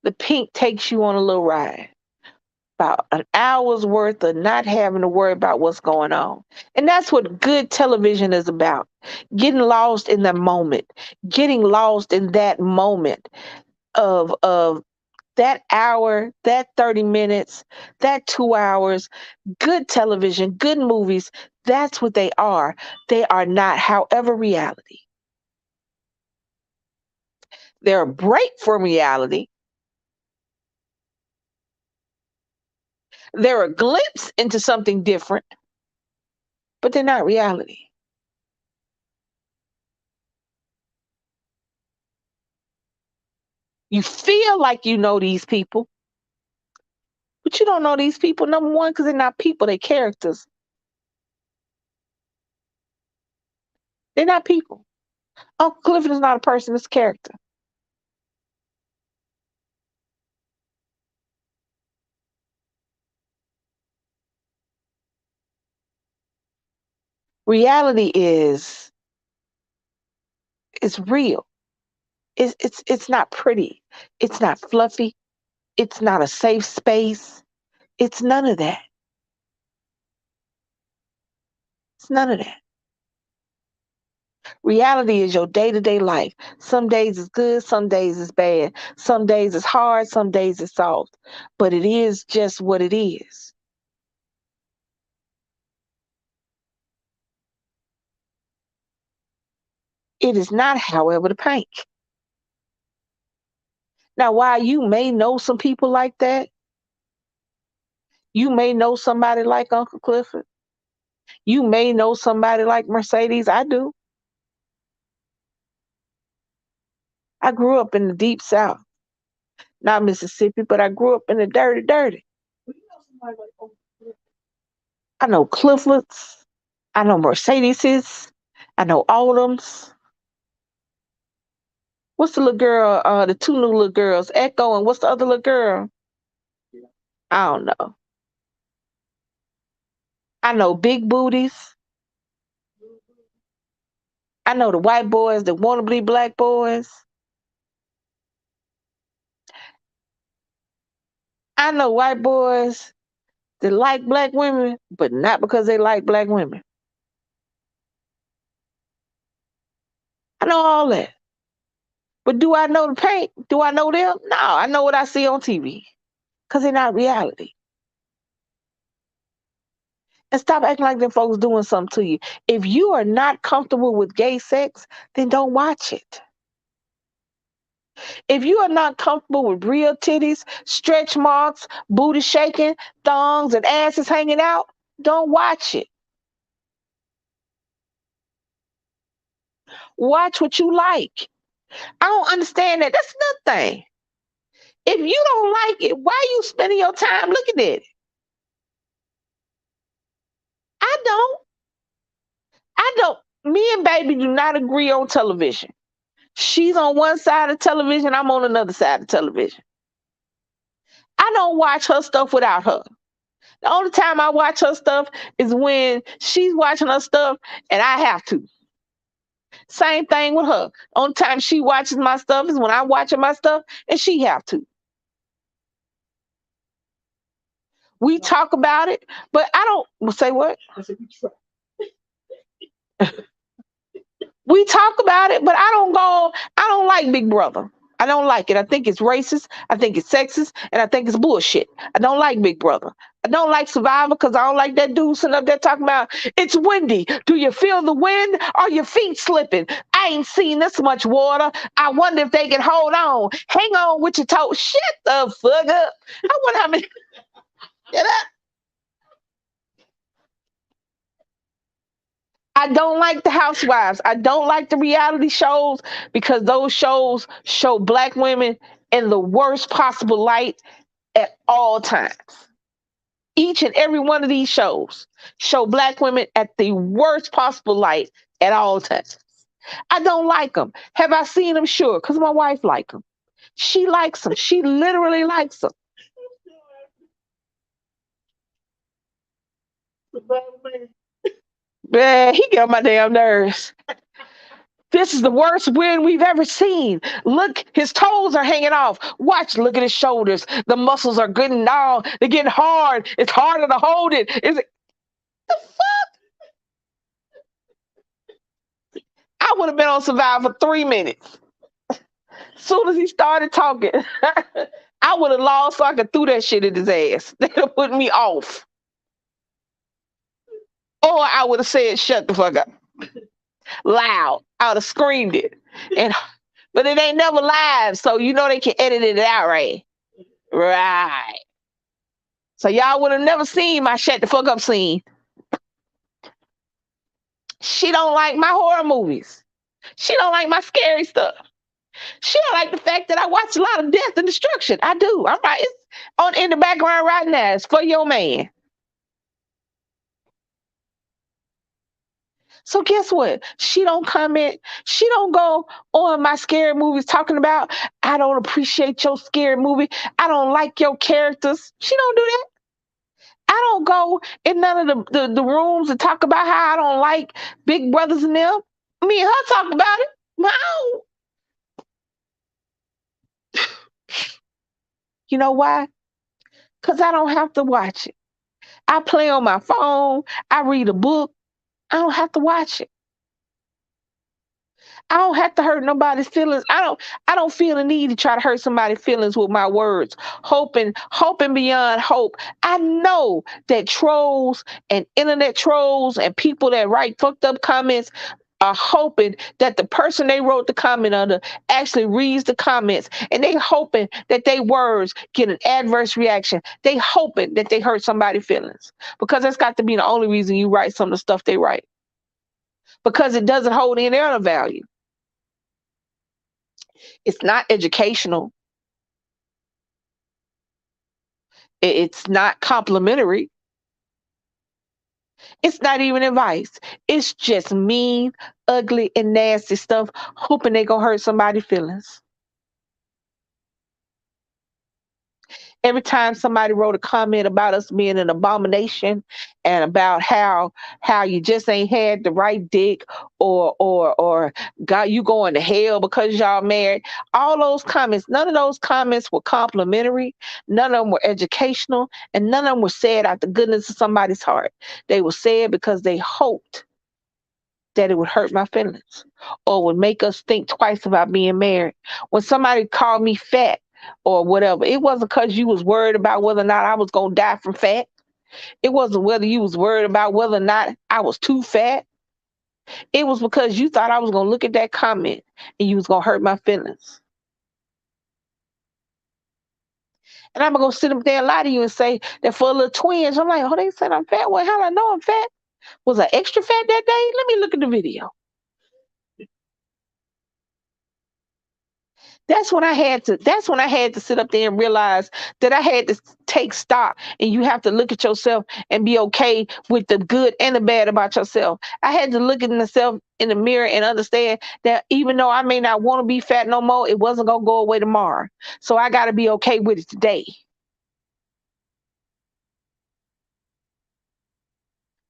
the pink takes you on a little ride about an hour's worth of not having to worry about what's going on. And that's what good television is about. Getting lost in the moment, getting lost in that moment of that hour, that 30 minutes, that 2 hours. Good television, good movies, that's what they are. They are not, however, reality. They're a break from reality. They're a glimpse into something different, but they're not reality. You feel like you know these people, but you don't know these people. Number one, because they're not people, they're characters. They're not people. Uncle Clifford is not a person, it's a character. Reality is real. It's not pretty. It's not fluffy. It's not a safe space. It's none of that. It's none of that. Reality is your day to day life. Some days is good, some days is bad. Some days is hard, some days is soft. But it is just what it is. It is not, however, the paint. Now, while you may know some people like that, you may know somebody like Uncle Clifford. You may know somebody like Mercedes. I do. I grew up in the deep South, not Mississippi, but I grew up in the dirty, dirty. I know Cliffords. I know Mercedeses. I know Autumns. What's the little girl? The two new little girls, Echo, and what's the other little girl? I don't know. I know big booties. I know the white boys that want to be black boys. I know white boys that like black women, but not because they like black women. I know all that. But do I know the paint? Do I know them? No, I know what I see on TV because they're not reality. And stop acting like them folks doing something to you. If you are not comfortable with gay sex, then don't watch it. If you are not comfortable with real titties, stretch marks, booty shaking, thongs, and asses hanging out, don't watch it. Watch what you like. I don't understand that. That's another thing. If you don't like it, why are you spending your time looking at it? I don't. I don't. Me and baby do not agree on television. She's on one side of television, I'm on another side of television. I don't watch her stuff without her. The only time I watch her stuff is when she's watching her stuff and I have to. Same thing with her. Only time she watches my stuff is when I'm watching my stuff and she have to. We talk about it, but I don't say what? We talk about it, but I don't like Big Brother. I don't like it. I think it's racist. I think it's sexist. And I think it's bullshit. I don't like Big Brother. I don't like Survivor because I don't like that dude sitting up there talking about it's windy. Do you feel the wind? Are your feet slipping? I ain't seen this much water. I wonder if they can hold on. Hang on with your toes. Shut the fuck up. I wonder how many. Get up. I don't like the housewives. I don't like the reality shows because those shows show black women in the worst possible light at all times. Each and every one of these shows show black women at the worst possible light at all times. I don't like them. Have I seen them? Sure, because my wife likes them. She likes them. She literally likes them. Man, he get on my damn nerves. This is the worst win we've ever seen. Look, his toes are hanging off. Watch, look at his shoulders. The muscles are getting down. They're getting hard. It's harder to hold it. Is it? The fuck? I would have been on Survivor for 3 minutes. Soon as he started talking, I would have lost so I could threw that shit at his ass. They'd have put me off. Or I would have said, shut the fuck up. Loud. I would have screamed it. And but it ain't never live, so you know they can edit it out, right? Right. So y'all would have never seen my shut the fuck up scene. She don't like my horror movies. She don't like my scary stuff. She don't like the fact that I watch a lot of death and destruction. I do. I'm right. It's on in the background right now. It's for your man. So guess what? She don't comment. She don't go on my scary movies talking about I don't appreciate your scary movie. I don't like your characters. She don't do that. I don't go in none of the rooms and talk about how I don't like Big Brothers and them. Me and her talk about it. I You know why? Because I don't have to watch it. I play on my phone. I read a book. I don't have to watch it. I don't have to hurt nobody's feelings. I don't feel the need to try to hurt somebody's feelings with my words. Hoping beyond hope. I know that trolls and internet trolls and people that write fucked up comments are hoping that the person they wrote the comment under actually reads the comments, and they hoping that their words get an adverse reaction. They hoping that they hurt somebody's feelings, because that's got to be the only reason you write some of the stuff they write, because it doesn't hold any other value. It's not educational. It's not complimentary. It's not even advice. It's just mean, ugly, and nasty stuff, hoping they gonna hurt somebody's feelings. Every time somebody wrote a comment about us being an abomination and about how you just ain't had the right dick, or God, you going to hell because y'all married. All those comments, none of those comments were complimentary, none of them were educational, and none of them were said out the goodness of somebody's heart. They were said because they hoped that it would hurt my feelings or would make us think twice about being married. When somebody called me fat or whatever, it wasn't because you was worried about whether or not I was going to die from fat. It wasn't whether you was worried about whether or not I was too fat. It was because you thought I was going to look at that comment and you was going to hurt my feelings. And I'm going to sit up there and lie to you and say that for a little twinge, I'm like, oh, they said I'm fat. Well, how do I know I'm fat? Was I extra fat that day? Let me look at the video. That's when I had to sit up there and realize that I had to take stock, and you have to look at yourself and be okay with the good and the bad about yourself. I had to look at myself in the mirror and understand that even though I may not want to be fat no more, it wasn't gonna go away tomorrow. So I gotta be okay with it today.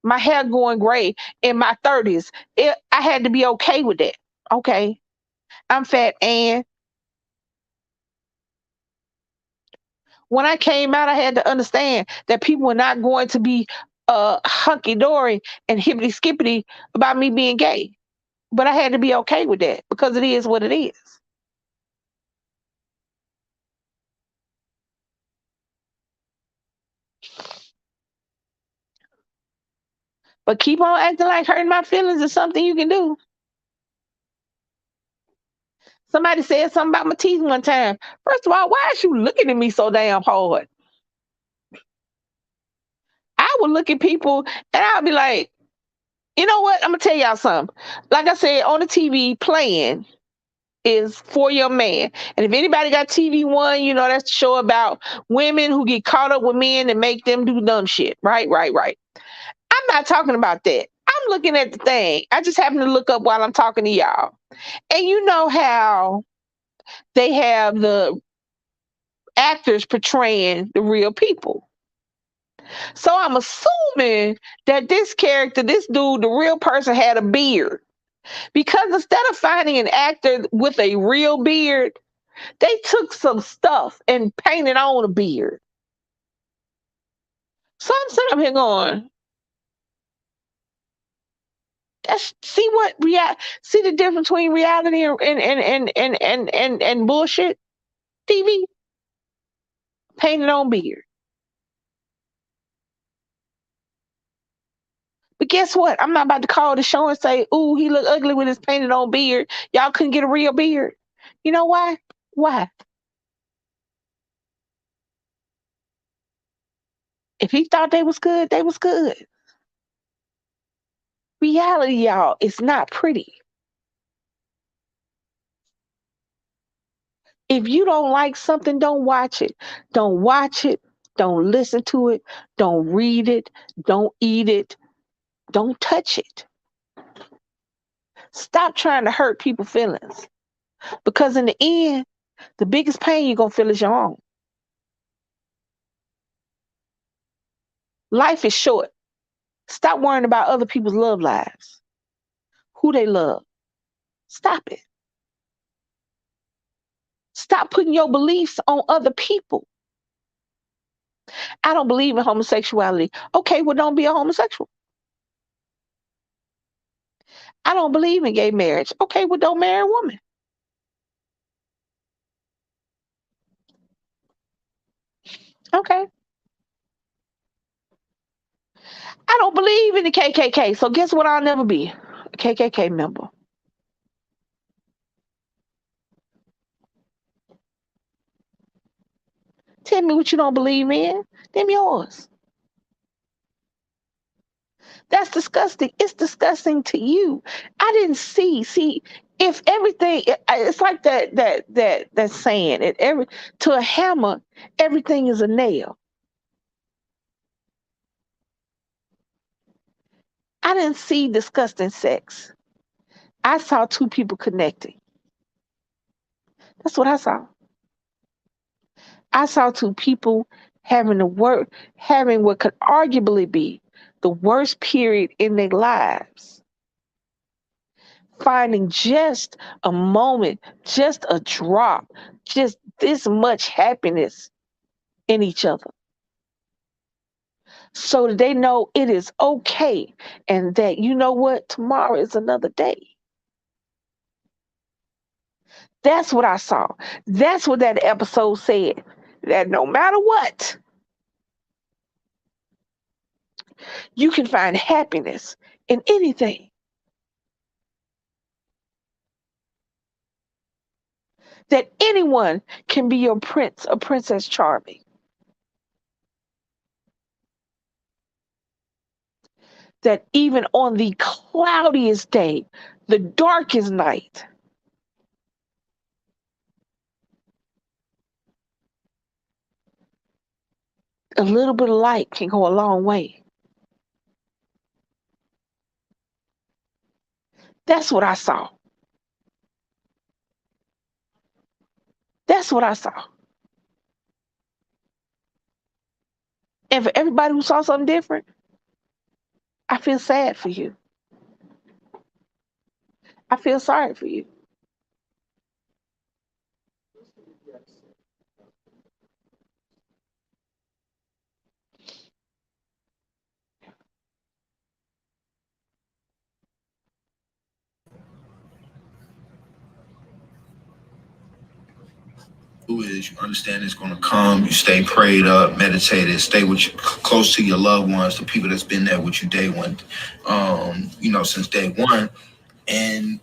My hair going gray in my 30s. I had to be okay with that. Okay. I'm fat, and when I came out, I had to understand that people were not going to be hunky dory and hippity skippity about me being gay. But I had to be okay with that because it is what it is. But keep on acting like hurting my feelings is something you can do. Somebody said something about my teeth one time. First of all, why is you looking at me so damn hard? I would look at people and I'll be like, you know what? I'm gonna tell y'all something. Like I said, on the TV playing is For Your Man. And if anybody got TV One, you know that's the show about women who get caught up with men and make them do dumb shit. Right, right, right. I'm not talking about that. I'm looking at the thing. I just happen to look up while I'm talking to y'all. And you know how they have the actors portraying the real people. So I'm assuming that this character, this dude, the real person had a beard. Because instead of finding an actor with a real beard, they took some stuff and painted on a beard. So I'm sitting up here going, that's see what see the difference between reality and bullshit TV? Painted on beard. But guess what? I'm not about to call the show and say, ooh, he look ugly with his painted on beard. Y'all couldn't get a real beard. You know why? Why? If he thought they was good, they was good. Reality, y'all, is not pretty. If you don't like something, don't watch it. Don't watch it. Don't listen to it. Don't read it. Don't eat it. Don't touch it. Stop trying to hurt people's feelings. Because in the end, the biggest pain you're going to feel is your own. Life is short. Stop worrying about other people's love lives, who they love. Stop it. Stop putting your beliefs on other people. I don't believe in homosexuality. Okay, well, don't be a homosexual. I don't believe in gay marriage. Okay, well, don't marry a woman. Okay. I don't believe in the KKK. So guess what? I'll never be a KKK member. Tell me what you don't believe in. Them yours. That's disgusting. It's disgusting to you. I didn't see. See, if everything, it's like that saying. To a hammer, everything is a nail. I didn't see disgusting sex. I saw two people connecting. That's what I saw. I saw two people having what could arguably be the worst period in their lives, finding just a moment, just a drop, just this much happiness in each other. So that they know it is okay and that, you know what, tomorrow is another day. That's what I saw. That's what that episode said. That no matter what, you can find happiness in anything. That anyone can be your prince or princess charming. That even on the cloudiest day, the darkest night, a little bit of light can go a long way. That's what I saw. That's what I saw. And for everybody who saw something different, I feel sad for you. I feel sorry for you. Who is you understand it's going to come. You stay prayed up, meditated, stay with you, close to your loved ones, the people that's been there with you day one, since day one. And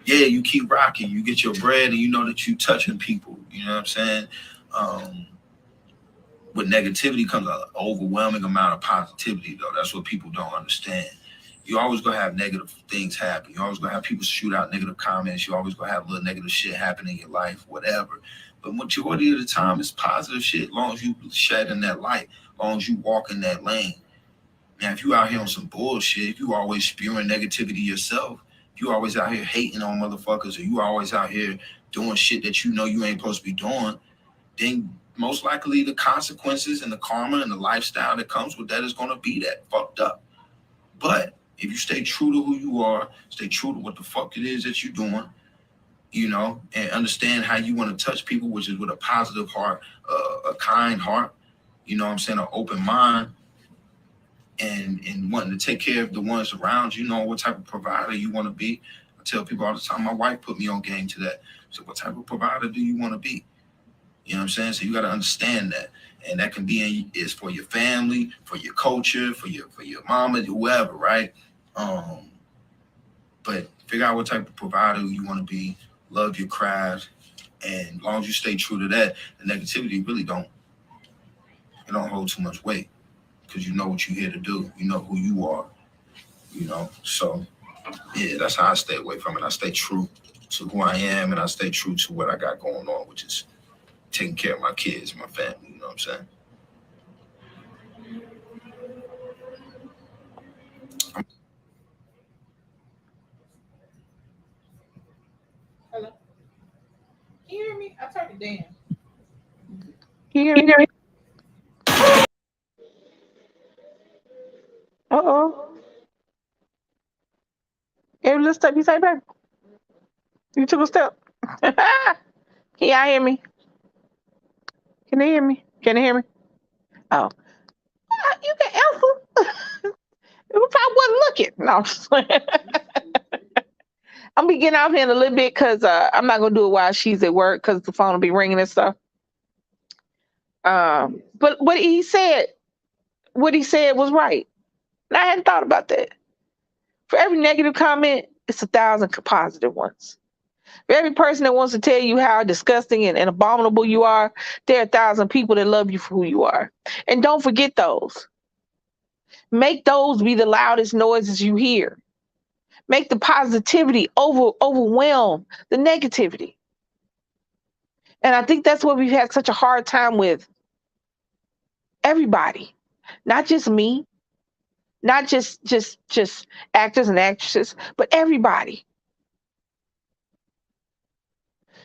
yeah, you keep rocking. You get your bread, and you know that you touching people. You know what I'm saying? Um, with negativity comes an overwhelming amount of positivity, though. That's what people don't understand. You always gonna have negative things happen. You always gonna have people shoot out negative comments. You always gonna have little negative shit happen in your life, whatever. But majority of the time, it's positive shit. As long as you shed in that light, as long as you walk in that lane. Now, if you out here on some bullshit, if you always spewing negativity yourself, if you always out here hating on motherfuckers, or you always out here doing shit that you know you ain't supposed to be doing, then most likely the consequences and the karma and the lifestyle that comes with that is going to be that fucked up. But If you stay true to who you are, stay true to what the fuck it is that you're doing, and understand how you want to touch people, which is with a positive heart, a kind heart, what I'm saying, an open mind, and wanting to take care of the ones around you, know what type of provider you want to be. I tell people all the time, my wife put me on game to that. So what type of provider do you want to be? You know what I'm saying? So you got to understand that. And that can be is for your family, for your culture, for your mama, whoever, right? Um, but figure out what type of provider you want to be, love your craft, and as long as you stay true to that, the negativity really don't hold too much weight because you know what you're here to do. You know who you are, So yeah, that's how I stay away from it. I stay true to who I am, and I stay true to what I got going on, which is taking care of my kids, my family. You know what I'm saying? Hello? Can you hear me? I turned it down. You hear me? Uh-oh. Every little step you say, baby. You took a step. Can y'all hear me? Can they hear me? Can they hear me? Oh. You can answer. If I wasn't looking. No, I'm just playing. I'm be getting off here in a little bit because I'm not gonna do it while she's at work because the phone will be ringing and stuff. But what he said was right. And I hadn't thought about that. For every negative comment, it's 1,000 positive ones. For every person that wants to tell you how disgusting and abominable you are, there are 1,000 people that love you for who you are. And don't forget those. Make those be the loudest noises you hear. Make the positivity overwhelm the negativity. And I think that's what we've had such a hard time with. Everybody, not just me, not just actors and actresses, but everybody.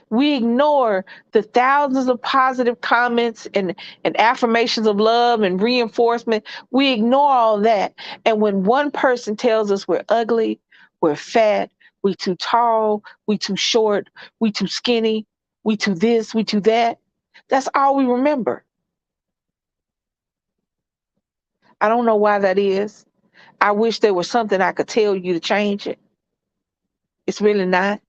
We ignore the thousands of positive comments and affirmations of love and reinforcement. We ignore all that. And when one person tells us we're ugly, we're fat, we too tall, we too short, we too skinny, we too this, we too that, that's all we remember. I don't know why that is. I wish there was something I could tell you to change it. It's really not.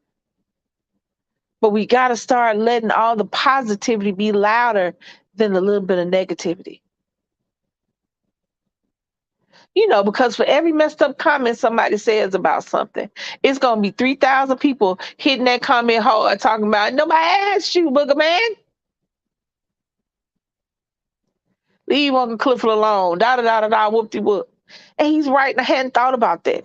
But we got to start letting all the positivity be louder than a little bit of negativity. Because for every messed up comment somebody says about something, it's going to be 3,000 people hitting that comment hard talking about, nobody asked you, booger man. Leave Uncle Clifford alone. Da da da da da, whoop de whoop. And he's right, and I hadn't thought about that.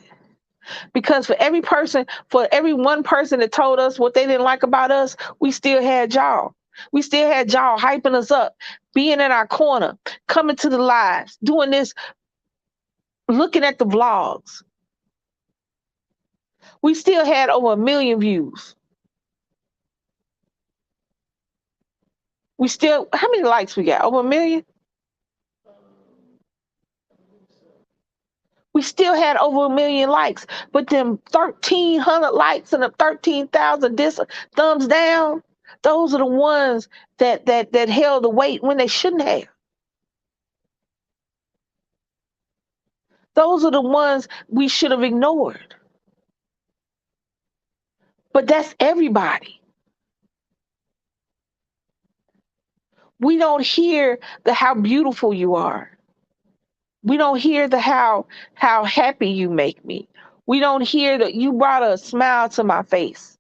Because for every one person that told us what they didn't like about us, we still had y'all. We still had y'all hyping us up, being in our corner, coming to the lives, doing this, looking at the vlogs. We still had over 1 million views. How many likes we got? Over 1 million? We still had over 1 million likes, but them 1,300 likes and the 13,000 thumbs down, those are the ones that held the weight when they shouldn't have. Those are the ones we should have ignored. But that's everybody. We don't hear the how beautiful you are. We don't hear the how happy you make me. We don't hear that you brought a smile to my face.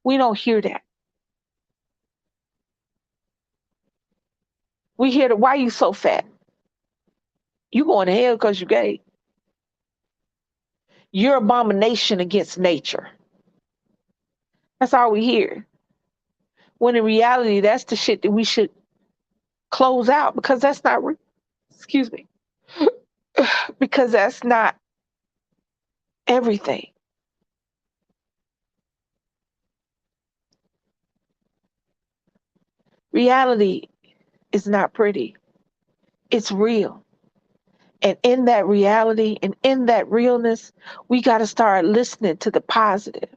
We don't hear that. We hear the why you so fat? You going to hell because you gay. You're abomination against nature. That's all we hear. When in reality, that's the shit that we should close out because that's not excuse me. Because that's not everything. Reality is not pretty. It's real. And in that reality and in that realness, we got to start listening to the positive,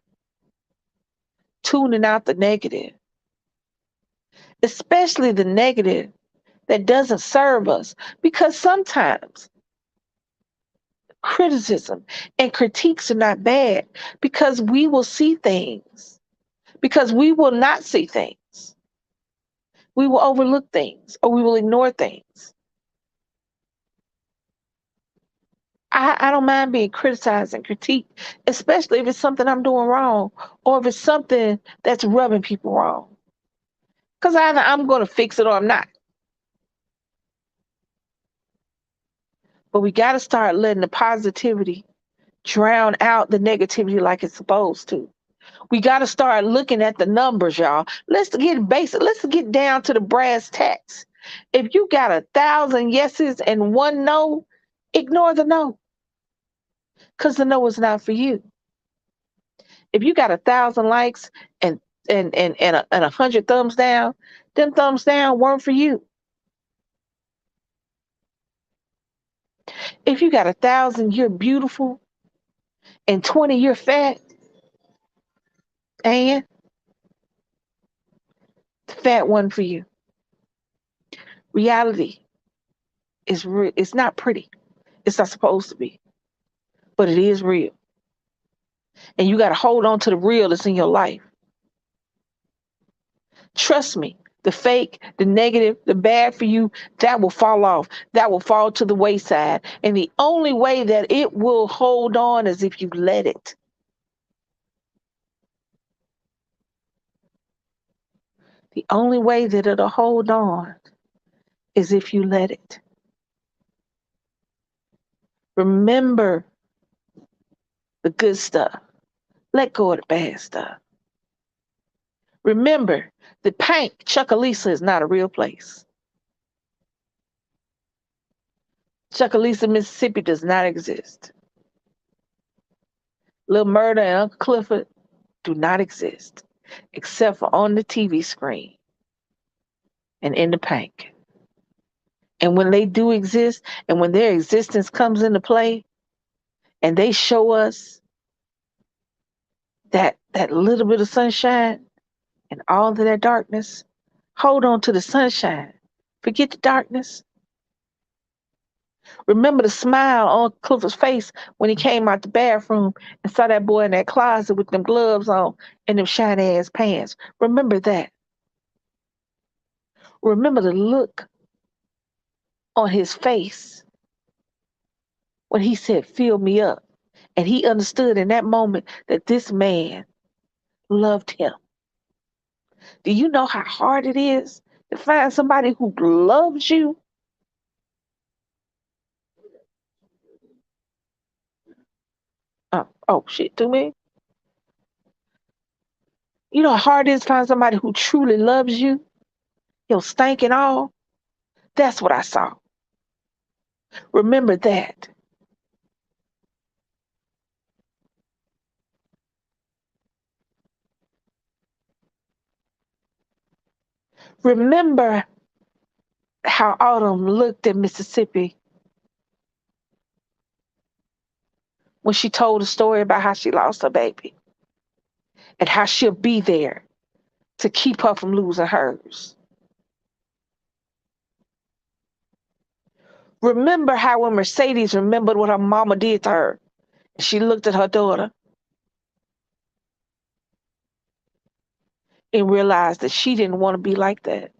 tuning out the negative, especially the negative that doesn't serve us. Because sometimes criticism and critiques are not bad because we will see things, because we will not see things. We will overlook things or we will ignore things. I don't mind being criticized and critiqued, especially if it's something I'm doing wrong or if it's something that's rubbing people wrong. Because either I'm going to fix it or I'm not. But we got to start letting the positivity drown out the negativity like it's supposed to. We got to start looking at the numbers, y'all. Let's get basic. Let's get down to the brass tacks. If you got 1,000 yeses and one no, ignore the no because the no is not for you. If you got 1,000 likes and 100 thumbs down, them thumbs down weren't for you. If you got 1,000, you're beautiful, and 20, you're fat, and the fat one for you. Reality is real. It's not pretty. It's not supposed to be, but it is real. And you got to hold on to the real that's in your life. Trust me, the fake, the negative, the bad for you, that will fall off. That will fall to the wayside. And the only way that it will hold on is if you let it. The only way that it'll hold on is if you let it. Remember the good stuff. Let go of the bad stuff. Remember, the Pank, COOLAID is not a real place. COOLAID, Mississippi does not exist. Little Murder and Uncle Clifford do not exist, except for on the TV screen and in the Pank. And when they do exist, and when their existence comes into play, and they show us that little bit of sunshine and all of that darkness, hold on to the sunshine. Forget the darkness. Remember the smile on Clifford's face when he came out the bathroom and saw that boy in that closet with them gloves on and them shiny ass pants. Remember that. Remember the look on his face when he said, "Fill me up." And he understood in that moment that this man loved him. Do you know how hard it is to find somebody who loves you? Oh shit, to me. You know how hard it is to find somebody who truly loves you? He'll stank and all. That's what I saw. Remember that. Remember how Autumn looked at Mississippi when she told the story about how she lost her baby and how she'll be there to keep her from losing hers. Remember how when Mercedes remembered what her mama did to her, she looked at her daughter and realized that she didn't want to be like that.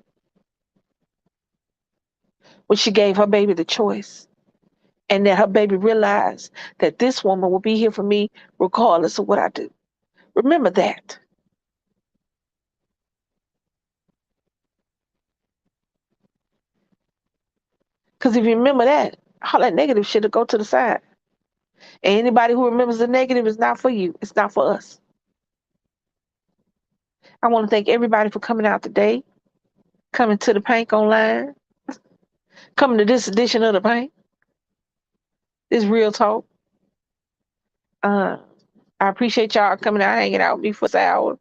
When she gave her baby the choice, and that her baby realized that this woman will be here for me regardless of what I do. Remember that. Because if you remember that, all that negative shit will go to the side. And anybody who remembers the negative is not for you. It's not for us. I want to thank everybody for coming out today, coming to the Pank Online, coming to this edition of the Pank. This real talk. I appreciate y'all coming out, hanging out with me for this hour.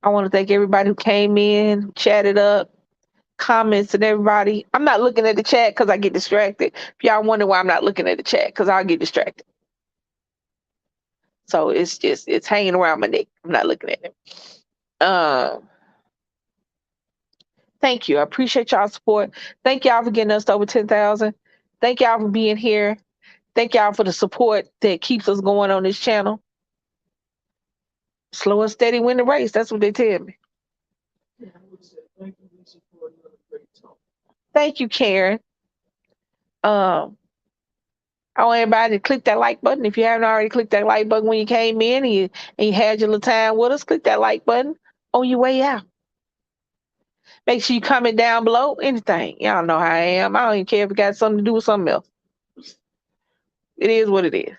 I want to thank everybody who came in, chatted up, comments and everybody. I'm not looking at the chat because I get distracted. If y'all wonder why I'm not looking at the chat, because I'll get distracted. So it's hanging around my neck. I'm not looking at it. Thank you. I appreciate y'all's support. Thank y'all for getting us to over 10,000. Thank y'all for being here. Thank y'all for the support that keeps us going on this channel. Slow and steady win the race. That's what they tell me. Thank you, Karen. I want everybody to click that like button. If you haven't already clicked that like button when you came in and you had your little time with us, click that like button on your way out. Make sure you comment down below anything. Y'all know how I am. I don't even care if it got something to do with something else. It is what it is.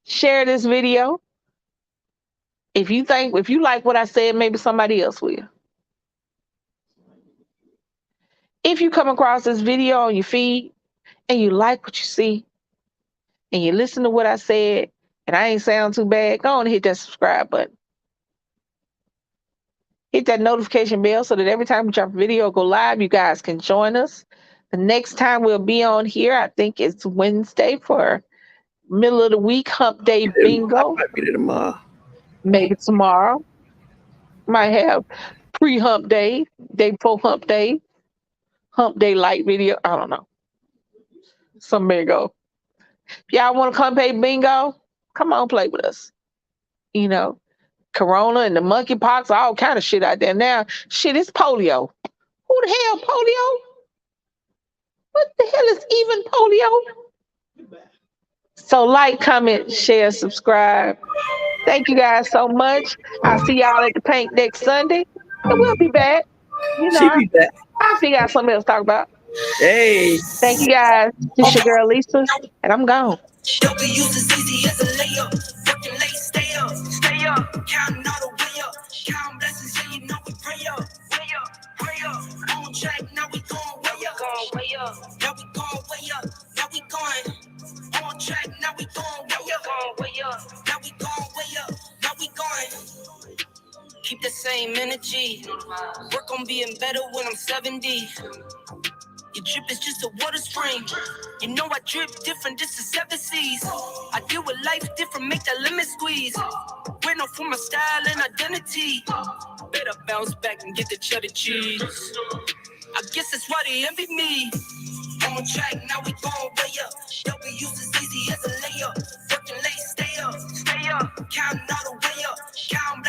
Share this video. If you like what I said, maybe somebody else will. If you come across this video on your feed and you like what you see and you listen to what I said and I ain't sound too bad, go on and hit that subscribe button. Hit that notification bell so that every time we drop a video or go live, you guys can join us. The next time we'll be on here, I think it's Wednesday for middle of the week hump day bingo. Might be there tomorrow. Maybe tomorrow. Might have pre-hump day, day before hump day light video. I don't know. Some bingo. If y'all want to come play bingo, come on, play with us. You know, Corona and the monkeypox, all kind of shit out there now. Shit, it's polio. Who the hell polio? What the hell is even polio? So like, comment, share, subscribe. Thank you guys so much. I'll see y'all at the paint next Sunday. And we'll be back. You know, She be back. I'll figure out something else to talk about. Hey. Thank you guys. It's your girl Lisa, and I'm gone. W's as easy as a layup. Working late, stay up, counting all the way up. Count blessings, and you know we pray up, pray up. On track, now we going way up, now we going way up, now we going on track, now we going way up, now we going way up, now we going. Keep the same energy. Work on being better when I'm 70. Your drip is just a water spring. You know I drip different, this is 7 seas. I deal with life different, make that lemon squeeze. Wait no for my style and identity. Better bounce back and get the cheddar cheese. I guess that's why they envy me. On track, now we going way up. W's as easy as a layup. Working late, stay up, counting all the way up. Count